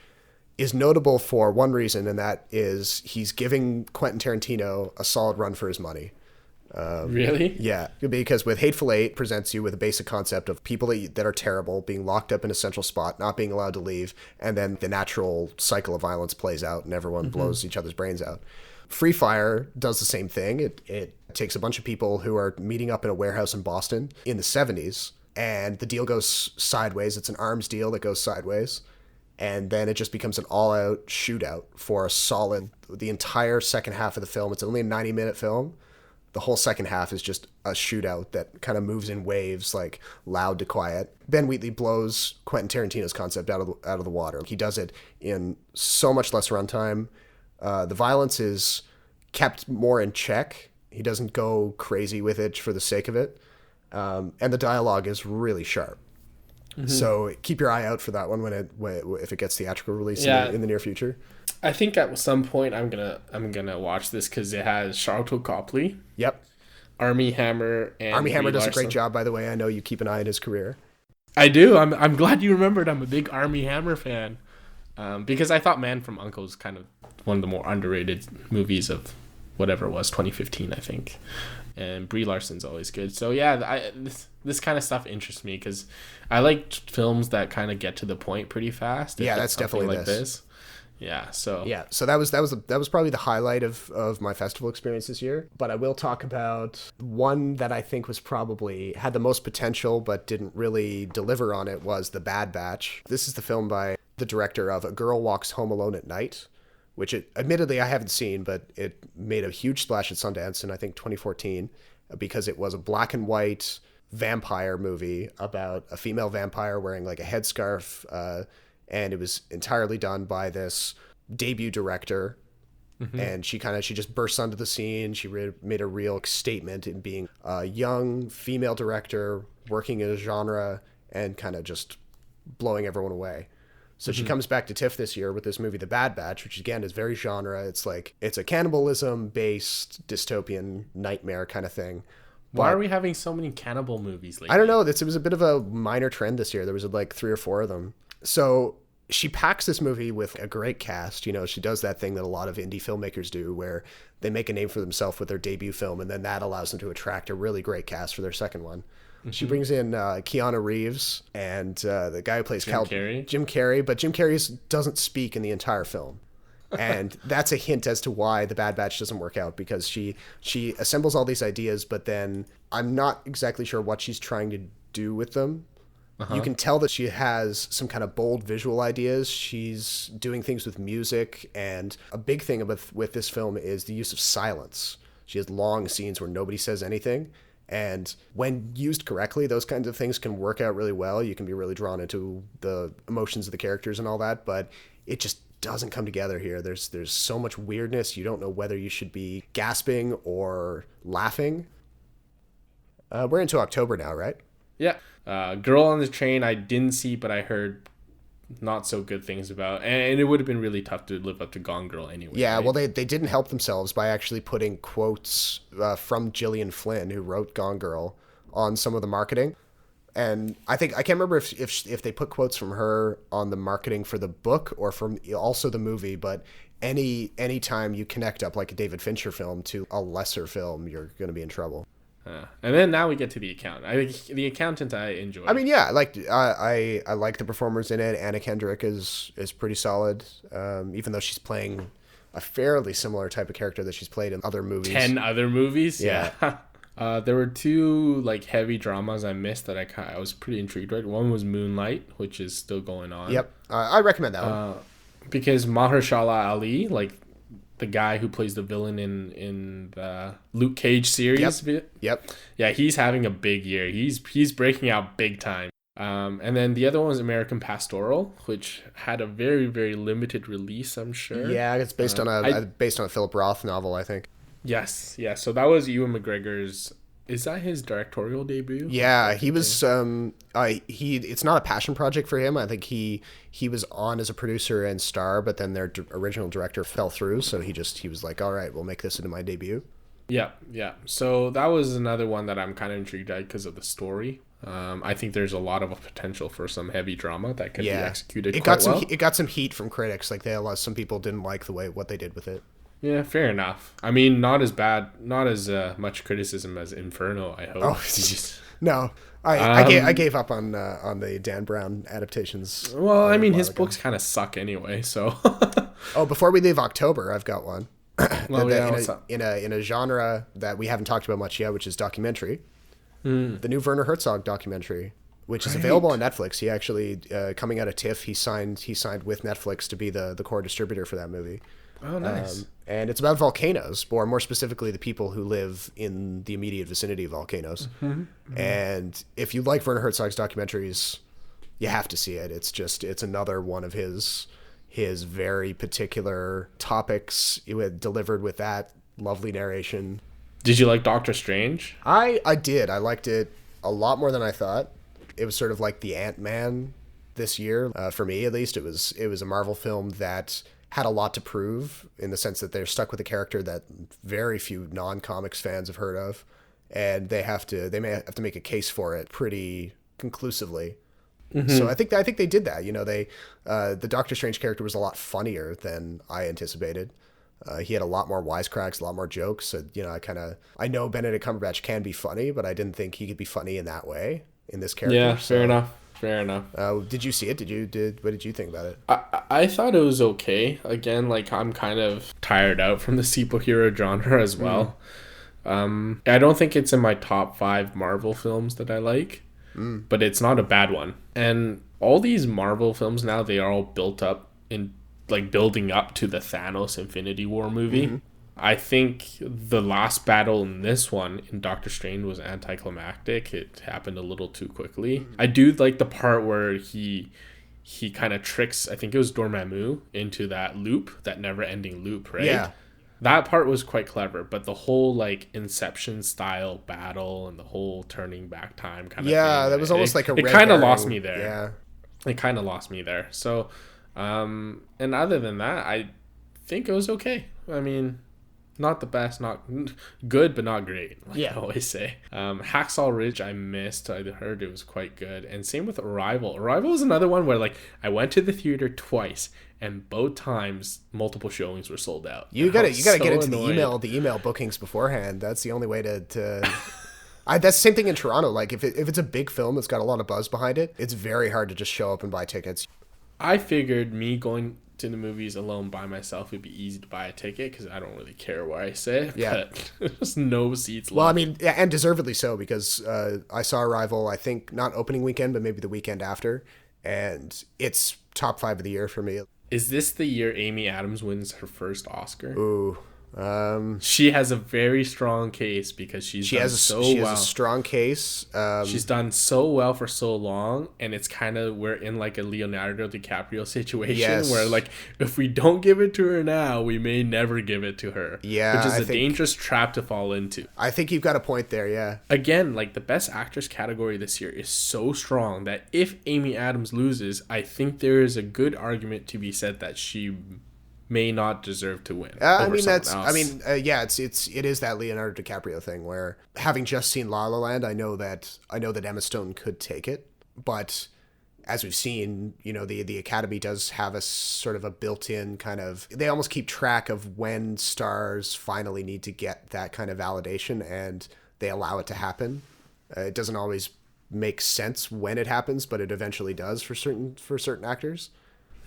is notable for one reason, and that is he's giving Quentin Tarantino a solid run for his money. Really? Yeah, because with Hateful Eight presents you with a basic concept of people that are terrible being locked up in a central spot, not being allowed to leave, and then the natural cycle of violence plays out and everyone blows each other's brains out. Free Fire does the same thing. It takes a bunch of people who are meeting up in a warehouse in Boston in the 70s, and the deal goes sideways. It's an arms deal that goes sideways, and then it just becomes an all-out shootout for the entire second half of the film. It's only a 90-minute film. The whole second half is just a shootout that kind of moves in waves, like loud to quiet. Ben Wheatley blows Quentin Tarantino's concept out of the water. He does it in so much less runtime. The violence is kept more in check. He doesn't go crazy with it for the sake of it. And the dialogue is really sharp. Mm-hmm. So keep your eye out for that one if it gets theatrical release in the near future. I think at some point I'm gonna watch this because it has Charlton Copley. Yep. Armie Hammer and Armie Hammer does Larson. a great job, by the way. I know you keep an eye on his career. I do. I'm glad you remembered. I'm a big Armie Hammer fan. Because I thought Man from U.N.C.L.E. was kind of one of the more underrated movies of whatever it was, 2015, I think. And Brie Larson's always good. So yeah, this kind of stuff interests me because I like films that kind of get to the point pretty fast. Yeah, that's definitely like this. Yeah, so that was probably the highlight of my festival experience this year. But I will talk about one that I think was probably had the most potential but didn't really deliver on it was The Bad Batch. This is the film by the director of A Girl Walks Home Alone at Night, which admittedly I haven't seen, but it made a huge splash at Sundance in I think 2014 because it was a black and white vampire movie about a female vampire wearing like a headscarf. And it was entirely done by this debut director. Mm-hmm. And she just burst onto the scene. She made a real statement in being a young female director working in a genre and kind of just blowing everyone away. So she comes back to TIFF this year with this movie, The Bad Batch, which again is very genre. It's a cannibalism-based dystopian nightmare kind of thing. Why are we having so many cannibal movies lately? I don't know. It was a bit of a minor trend this year. There was like 3 or 4 of them. So she packs this movie with a great cast. You know, she does that thing that a lot of indie filmmakers do where they make a name for themselves with their debut film, and then that allows them to attract a really great cast for their second one. Mm-hmm. She brings in Keanu Reeves and the guy who plays Jim Carrey, but Jim Carrey doesn't speak in the entire film. And that's a hint as to why The Bad Batch doesn't work out, because she assembles all these ideas, but then I'm not exactly sure what she's trying to do with them. Uh-huh. You can tell that she has some kind of bold visual ideas. She's doing things with music, and a big thing with this film is the use of silence. She has long scenes where nobody says anything, and when used correctly, those kinds of things can work out really well. You can be really drawn into the emotions of the characters and all that, but it just doesn't come together here. There's so much weirdness. You don't know whether you should be gasping or laughing. We're into October now, right? Yeah. Girl on the Train I didn't see, but I heard not so good things about, and it would have been really tough to live up to Gone Girl anyway. Yeah, right? Well, they didn't help themselves by actually putting quotes from Gillian Flynn, who wrote Gone Girl, on some of the marketing. And I can't remember if they put quotes from her on the marketing for the book or from also the movie, but any time you connect up like a David Fincher film to a lesser film, you're going to be in trouble. And then now we get to The Accountant. The Accountant I enjoy. I mean, yeah, I like the performers in it. Anna Kendrick is pretty solid, even though she's playing a fairly similar type of character that she's played in other movies. 10 other movies? Yeah. There were 2 like heavy dramas I missed that I was pretty intrigued with. One was Moonlight, which is still going on. Yep. I recommend that one. Because Mahershala Ali, like the guy who plays the villain in the Luke Cage series. Yep. Yeah, he's having a big year. He's breaking out big time. And then the other one was American Pastoral, which had a very, very limited release, I'm sure. Yeah, it's based on a Philip Roth novel, I think. Yes, yeah. So that was Ewan McGregor's. Is that his directorial debut? Yeah, he was. It's not a passion project for him. I think he was on as a producer and star, but then their original director fell through, so he was like, all right, we'll make this into my debut. Yeah. So that was another one that I'm kind of intrigued at because of the story. I think there's a lot of potential for some heavy drama that could be executed quite well. It got some heat from critics. Like some people didn't like what they did with it. Yeah, fair enough. I mean, not as bad, not as much criticism as Inferno, I hope. Oh, no. I gave up on the Dan Brown adaptations. Well, I mean, his books kind of suck anyway, so. Oh, before we leave October, I've got one. Well, what's up? In a genre that we haven't talked about much yet, which is documentary. The new Werner Herzog documentary, which is available on Netflix. He actually, coming out of TIFF, he signed with Netflix to be the core distributor for that movie. Oh, nice. And it's about volcanoes, or more specifically, the people who live in the immediate vicinity of volcanoes. And if you like Werner Herzog's documentaries, you have to see it. It's another one of his very particular topics delivered with that lovely narration. Did you like Doctor Strange? I did. I liked it a lot more than I thought. It was sort of like the Ant-Man this year, for me at least. It was a Marvel film that had a lot to prove, in the sense that they're stuck with a character that very few non-comics fans have heard of, and they may have to make a case for it pretty conclusively. So I think they did that. The Doctor Strange character was a lot funnier than I anticipated. He had a lot more wisecracks, a lot more jokes. I know Benedict Cumberbatch can be funny, but I didn't think he could be funny in that way in this character. Yeah, fair enough. Fair enough. Did you see it? What did you think about it? I thought it was okay. Again, like, I'm kind of tired out from the superhero genre as well. I don't think it's in my top 5 Marvel films that I like, but it's not a bad one. And all these Marvel films now, they are all built up in, like, building up to the Thanos Infinity War movie. I think the last battle in this one, in Doctor Strange, was anticlimactic. It happened a little too quickly. I do like the part where he kind of tricks, I think it was Dormammu, into that loop, that never-ending loop, right? Yeah. That part was quite clever, but the whole, like, Inception-style battle and the whole turning back time kind of thing. Yeah, that was almost like a red It kind of herring. lost me there. Yeah. It kind of lost me there. So, and other than that, I think it was okay. I mean, not the best, not good, but not great, like I always say. Hacksaw Ridge I missed. I heard it was quite good. And same with Arrival. Arrival is another one where, like, I went to the theater twice, and both times multiple showings were sold out. You gotta get into the email bookings beforehand. That's the only way to that's the same thing in Toronto. Like, if it's a big film that's got a lot of buzz behind it, it's very hard to just show up and buy tickets. I figured me going to the movies alone by myself would be easy to buy a ticket, because I don't really care where I sit. Yeah. But there's no seats left. Well, I mean, yeah, and deservedly so, because I saw Arrival, I think not opening weekend, but maybe the weekend after, and it's top 5 of the year for me. Is this the year Amy Adams wins her first Oscar? Ooh. She has a very strong case, because she has a strong case. She's done so well for so long, and it's kind of, we're in like a Leonardo DiCaprio situation where, like, if we don't give it to her now, we may never give it to her. Yeah, which is a dangerous trap to fall into. I think you've got a point there. Yeah. Again, like, the Best Actress category this year is so strong that if Amy Adams loses, I think there is a good argument to be said that she may not deserve to win. It is that Leonardo DiCaprio thing where, having just seen La La Land, I know that Emma Stone could take it, but as we've seen, the Academy does have a sort of a built-in kind of, they almost keep track of when stars finally need to get that kind of validation, and they allow it to happen. It doesn't always make sense when it happens, but it eventually does for certain actors.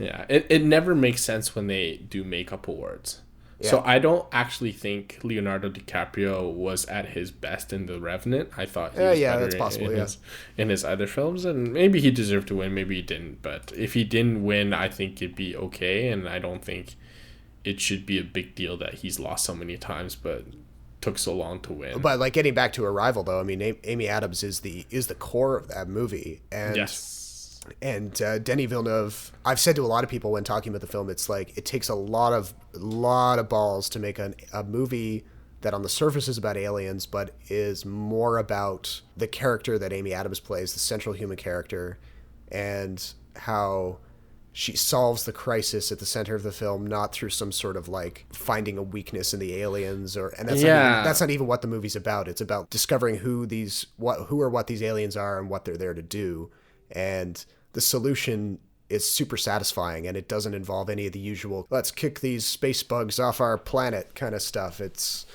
Yeah, it never makes sense when they do makeup awards. Yeah. So I don't actually think Leonardo DiCaprio was at his best in The Revenant. I thought he was better that's possible, in his other films, and maybe he deserved to win, maybe he didn't. But if he didn't win, I think it'd be okay, and I don't think it should be a big deal that he's lost so many times, but took so long to win. But, like, getting back to Arrival, though, I mean, Amy Adams is the core of that movie, and yes. And Denis Villeneuve, I've said to a lot of people when talking about the film, it's like, it takes a lot of balls to make a movie that on the surface is about aliens, but is more about the character that Amy Adams plays, the central human character, and how she solves the crisis at the center of the film, not through some sort of, like, finding a weakness in the aliens, that's not even what the movie's about. It's about discovering who these aliens are and what they're there to do. And the solution is super satisfying, and it doesn't involve any of the usual, let's kick these space bugs off our planet kind of stuff. It's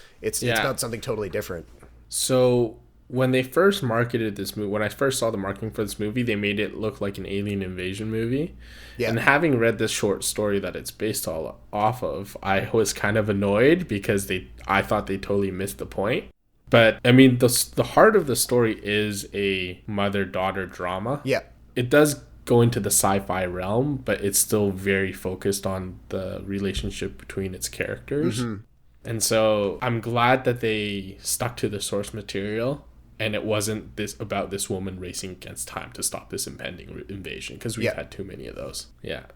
about something totally different. So when they first marketed this movie, when I first saw the marketing for this movie, they made it look like an alien invasion movie. Yeah. And having read this short story that it's based all off of, I was kind of annoyed, because I thought they totally missed the point. But, I mean, the heart of the story is a mother-daughter drama. Yeah. It does go into the sci-fi realm, but it's still very focused on the relationship between its characters. And so I'm glad that they stuck to the source material, and it wasn't this woman racing against time to stop this impending invasion, because we've had too many of those.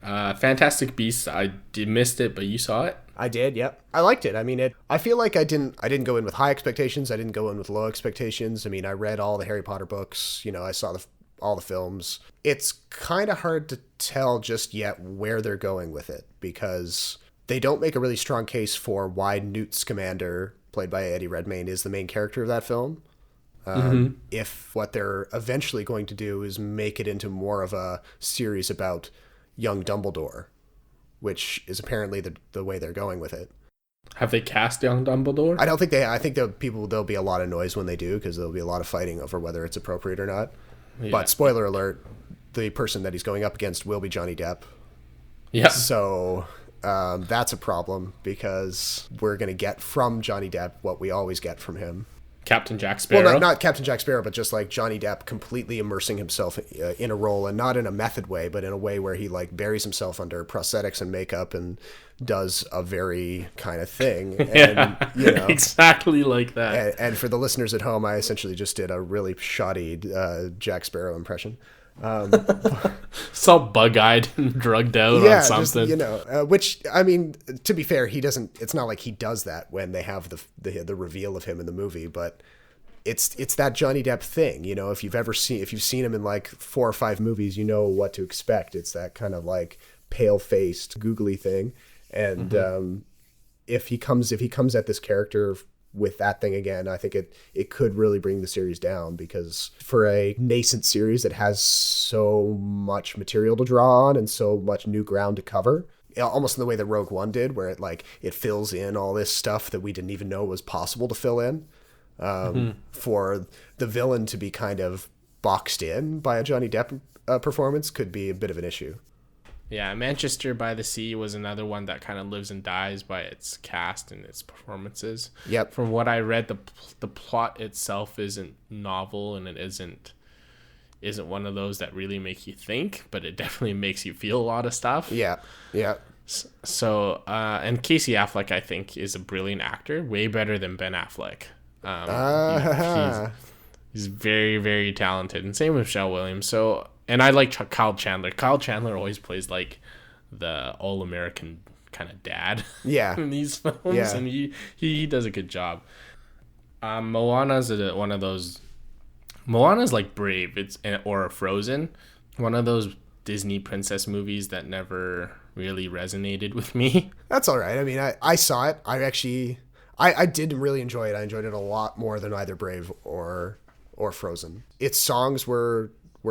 Fantastic Beasts, missed it, but you saw it. I did, yep. I liked it. I mean, I feel like I didn't go in with high expectations. I didn't go in with low expectations. I mean, I read all the Harry Potter books. I saw all the films. It's kind of hard to tell just yet where they're going with it, because they don't make a really strong case for why Newt Scamander, played by Eddie Redmayne, is the main character of that film. If what they're eventually going to do is make it into more of a series about young Dumbledore, which is apparently the way they're going with it. Have they cast young Dumbledore? I don't think I think there'll be a lot of noise when they do, because there'll be a lot of fighting over whether it's appropriate or not. Yeah. But spoiler alert, the person that he's going up against will be Johnny Depp. Yeah. So that's a problem, because we're going to get from Johnny Depp what we always get from him. Captain Jack Sparrow? Well, not Captain Jack Sparrow, but just like Johnny Depp completely immersing himself in a role, and not in a method way, but in a way where he like buries himself under prosthetics and makeup and does a very kind of thing. And, exactly like that. And for the listeners at home, I essentially just did a really shoddy Jack Sparrow impression. So bug-eyed and drugged out on something. Just, which, I mean, to be fair, it's not like he does that when they have the reveal of him in the movie, but it's that Johnny Depp thing. If you've seen him in like 4 or 5 movies, you know what to expect. It's that kind of like pale-faced, googly thing. And if he comes at this character with that thing again, I think it could really bring the series down, because for a nascent series that has so much material to draw on and so much new ground to cover, almost in the way that Rogue One did, where it fills in all this stuff that we didn't even know was possible to fill in, for the villain to be kind of boxed in by a Johnny Depp performance could be a bit of an issue. Yeah, Manchester by the Sea was another one that kind of lives and dies by its cast and its performances. Yep. From what I read, the plot itself isn't novel, and it isn't one of those that really make you think, but it definitely makes you feel a lot of stuff. Yeah, yeah. So, and Casey Affleck, I think, is a brilliant actor, way better than Ben Affleck. He's very, very talented, and same with Michelle Williams. So. And I like Kyle Chandler. Kyle Chandler always plays like the all-American kind of dad in these films, and he does a good job. Moana's one of those. Moana's like Brave, or Frozen, one of those Disney princess movies that never really resonated with me. That's all right. I mean, I saw it. I did really enjoy it. I enjoyed it a lot more than either Brave or Frozen. Its songs were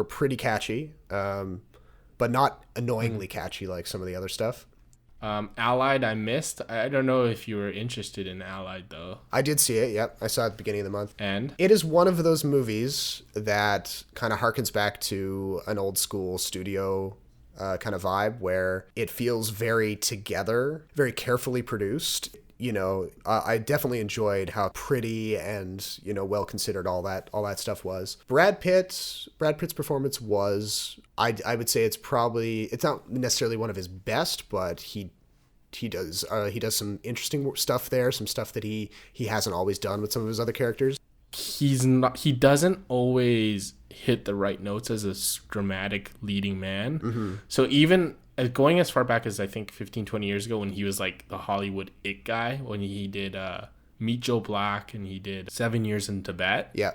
pretty catchy, but not annoyingly catchy like some of the other stuff. Allied I missed. I don't know if you were interested in Allied, though. I did see it, yep. I saw it at the beginning of the month. And? It is one of those movies that kind of harkens back to an old school studio kind of vibe, where it feels very together, very carefully produced. I definitely enjoyed how pretty and, well considered all that stuff was. Brad Pitt's performance was, I would say it's not necessarily one of his best, but he does some interesting stuff there, some stuff that he hasn't always done with some of his other characters. He doesn't always hit the right notes as a dramatic leading man. Mm-hmm. So even going as far back as I think 15, 20 years ago, when he was like the Hollywood it guy, when he did Meet Joe Black and he did 7 Years in Tibet. Yeah.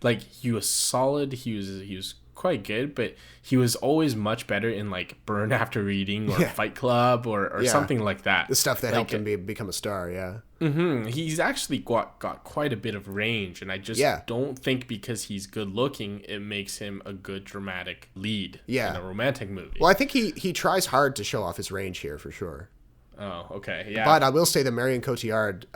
Like, he was solid. He was quite good, but he was always much better in like Burn After Reading or Fight Club or something like that. The stuff that helped him become a star, yeah. Mm-hmm. He's actually got quite a bit of range, and I just don't think because he's good looking, it makes him a good dramatic lead in a romantic movie. Well, I think he tries hard to show off his range here for sure. Oh, okay, yeah. But I will say that Marion Cotillard,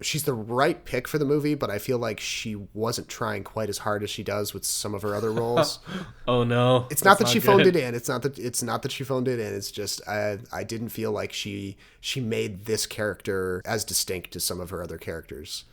she's the right pick for the movie, but I feel like she wasn't trying quite as hard as she does with some of her other roles. Oh no, it's not that she phoned it in. It's not that she phoned it in. It's just I didn't feel like she made this character as distinct as some of her other characters.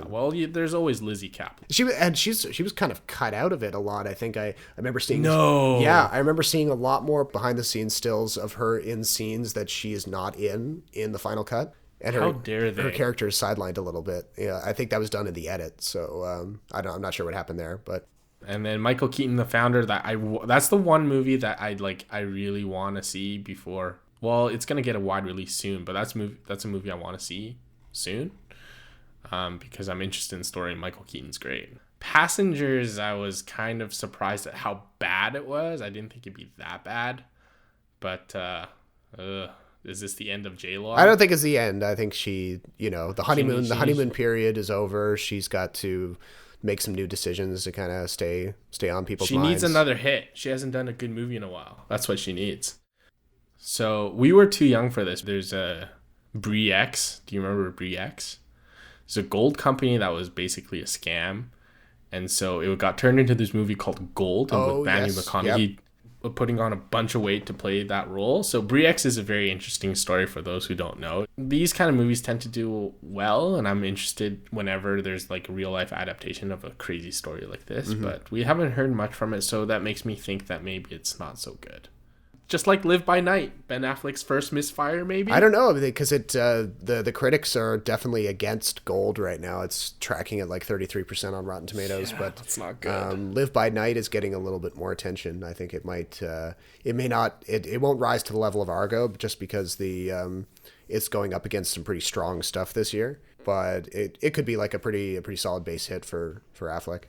Well, there's always Lizzie Kaplan. She was kind of cut out of it a lot. I think I remember seeing. No. Yeah, I remember seeing a lot more behind the scenes stills of her in scenes that she is not in the final cut. And how dare they? Her character is sidelined a little bit. Yeah, I think that was done in the edit. So I'm not sure what happened there, but. And then Michael Keaton, the founder, that's the one movie that I really want to see before. Well, it's gonna get a wide release soon, but that's a movie I want to see soon. Because I'm interested in the story. Michael Keaton's great. Passengers, I was kind of surprised at how bad it was. I didn't think it'd be that bad, but is this the end of J-Lo? I don't think it's the end. I think she, the honeymoon period is over. She's got to make some new decisions to kind of stay on people's minds. She needs another hit. She hasn't done a good movie in a while. That's what she needs. So we were too young for this. There's a Brie X. Do you remember Brie X? It's a gold company that was basically a scam. And so it got turned into this movie called Gold, and with Matthew McConaughey putting on a bunch of weight to play that role. So Brie X is a very interesting story for those who don't know. These kind of movies tend to do well, and I'm interested whenever there's like a real life adaptation of a crazy story like this. Mm-hmm. But we haven't heard much from it, so that makes me think that maybe it's not so good. Just like Live by Night, Ben Affleck's first misfire, maybe? I don't know, because the critics are definitely against Gold right now. It's tracking at like 33% on Rotten Tomatoes, but it's not good. Live by Night is getting a little bit more attention. I think it might, it won't rise to the level of Argo just because it's going up against some pretty strong stuff this year. But it could be like a pretty solid base hit for Affleck.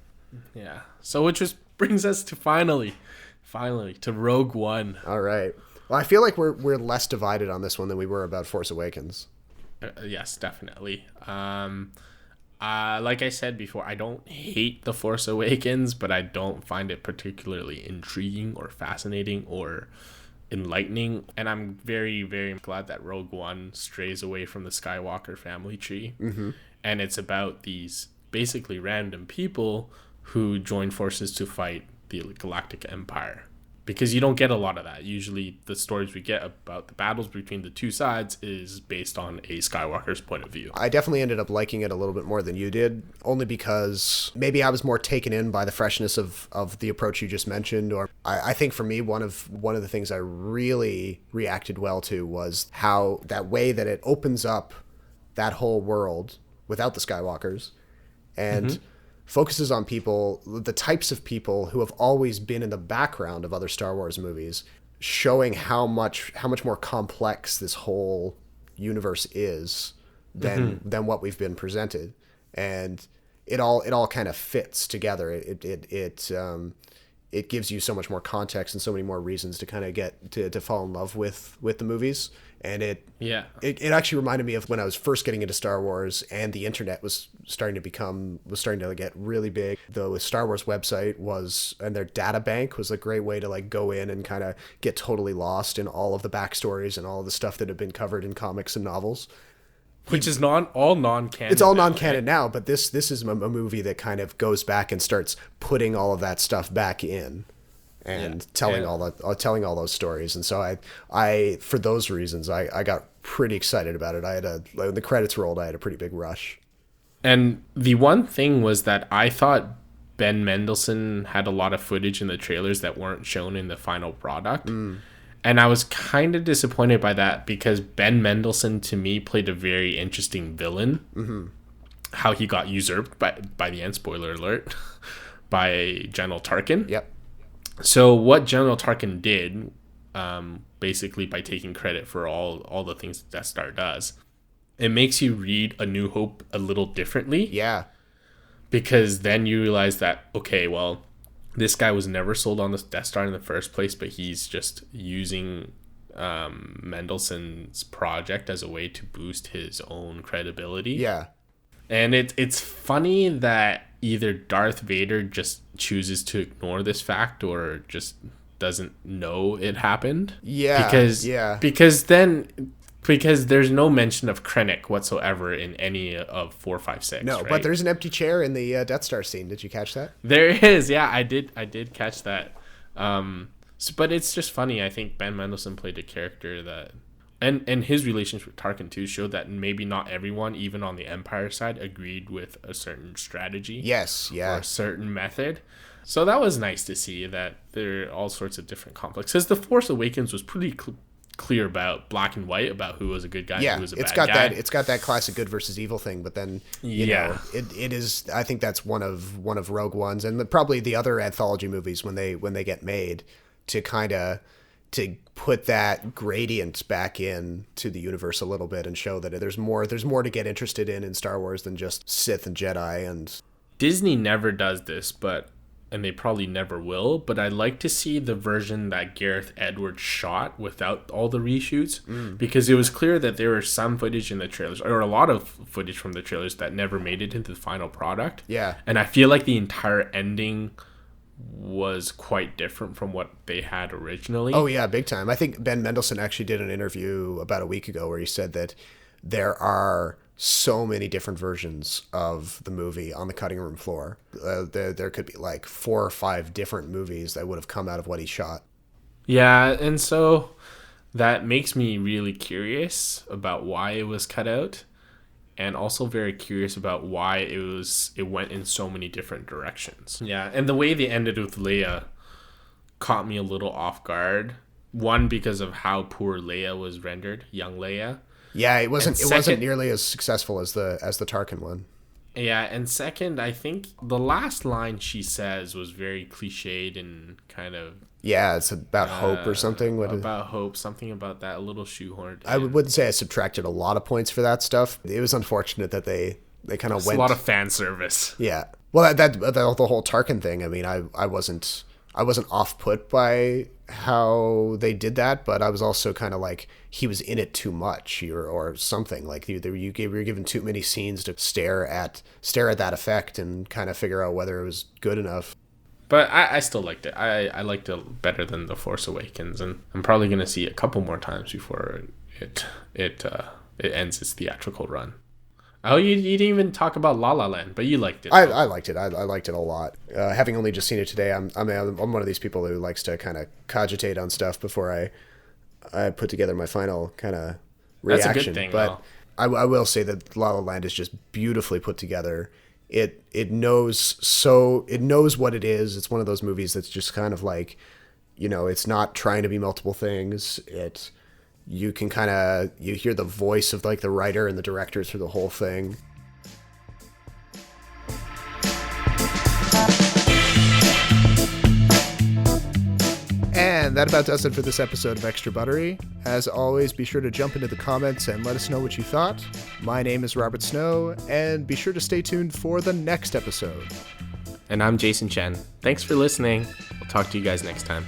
Yeah. So which just brings us to finally to Rogue One. All right. Well, I feel like we're less divided on this one than we were about Force Awakens. Yes, definitely. Like I said before, I don't hate The Force Awakens, but I don't find it particularly intriguing or fascinating or enlightening. And I'm very, very glad that Rogue One strays away from the Skywalker family tree. Mm-hmm. And it's about these basically random people who join forces to fight the Galactic Empire, because you don't get a lot of that. Usually the stories we get about the battles between the two sides is based on a Skywalker's point of view. I definitely ended up liking it a little bit more than you did, only because maybe I was more taken in by the freshness of the approach you just mentioned. Or I think for me, one of the things I really reacted well to was how that way that it opens up that whole world without the Skywalkers and focuses on people, the types of people who have always been in the background of other Star Wars movies, showing how much more complex this whole universe is than what we've been presented, and it all kind of fits together. It gives you so much more context and so many more reasons to kind of get to fall in love with the movies. And it actually reminded me of when I was first getting into Star Wars and the internet was starting to get really big. The Star Wars website and their data bank was a great way to like go in and kind of get totally lost in all of the backstories and all of the stuff that had been covered in comics and novels. Which is all non-canon. It's all non-canon now, but this is a movie that kind of goes back and starts putting all of that stuff back in. And telling all those stories, and so I for those reasons I got pretty excited about it. When the credits rolled, I had a pretty big rush. And the one thing was that I thought Ben Mendelsohn had a lot of footage in the trailers that weren't shown in the final product, and I was kind of disappointed by that because Ben Mendelsohn to me played a very interesting villain. Mm-hmm. How he got usurped by the end, spoiler alert, by General Tarkin. Yep. So what General Tarkin did, basically by taking credit for all the things that Death Star does, it makes you read A New Hope a little differently. Yeah. Because then you realize that, okay, well, this guy was never sold on the Death Star in the first place, but he's just using Mendelsohn's project as a way to boost his own credibility. Yeah. And it's funny that either Darth Vader just chooses to ignore this fact or just doesn't know it happened. Yeah. Because there's no mention of Krennic whatsoever in any of 4, 5, 6. No, right? But there's an empty chair in the Death Star scene. Did you catch that? There is. Yeah, I did catch that. But it's just funny. I think Ben Mendelsohn played a character that And his relationship with Tarkin too showed that maybe not everyone, even on the Empire side, agreed with a certain strategy. Yes, yeah. Or a certain method. So that was nice to see that there are all sorts of different conflicts. Because The Force Awakens was pretty clear about black and white about who was a good guy and who was a bad guy. It's got that classic good versus evil thing, but then you know, it is. I think that's one of Rogue One's and probably the other anthology movies when they get made to kind of to put that gradient back in to the universe a little bit and show that there's more to get interested in Star Wars than just Sith and Jedi. And Disney never does this, and they probably never will, but I'd like to see the version that Gareth Edwards shot without all the reshoots, because it was clear that there was some footage in the trailers, or a lot of footage from the trailers, that never made it into the final product. Yeah. And I feel like the entire ending was quite different from what they had originally. Oh yeah, big time. I think Ben Mendelsohn actually did an interview about a week ago where he said that there are so many different versions of the movie on the cutting room floor. There could be like 4 or 5 different movies that would have come out of what he shot. Yeah, and so that makes me really curious about why it was cut out, and also very curious about why it went in so many different directions. Yeah, and the way they ended with Leia caught me a little off guard. One, because of how poor Leia was rendered, young Leia. Yeah, it wasn't nearly as successful as the Tarkin one. Yeah, and second, I think the last line she says was very cliched and kind of... Yeah, it's about hope or something. About hope, something about that, a little shoehorned. I wouldn't say I subtracted a lot of points for that stuff. It was unfortunate that they kind of went... a lot of fan service. Yeah. Well, the whole Tarkin thing, I mean, I wasn't off-put by how they did that, but I was also kind of like, he was in it too much or something. Like you were given too many scenes to stare at that effect and kind of figure out whether it was good enough. But I still liked it. I liked it better than The Force Awakens, and I'm probably going to see it a couple more times before it ends its theatrical run. Oh, you didn't even talk about La La Land, but you liked it. I liked it. I liked it a lot. Having only just seen it today, I'm one of these people who likes to kind of cogitate on stuff before I put together my final kind of reaction. That's a good thing, but I will say that La La Land is just beautifully put together. It knows what it is. It's one of those movies that's just kind of like, you know, it's not trying to be multiple things. You can you hear the voice of like the writer and the director through the whole thing. And that about does it for this episode of Extra Buttery. As always, be sure to jump into the comments and let us know what you thought. My name is Robert Snow, and be sure to stay tuned for the next episode. And I'm Jason Chen. Thanks for listening. We'll talk to you guys next time.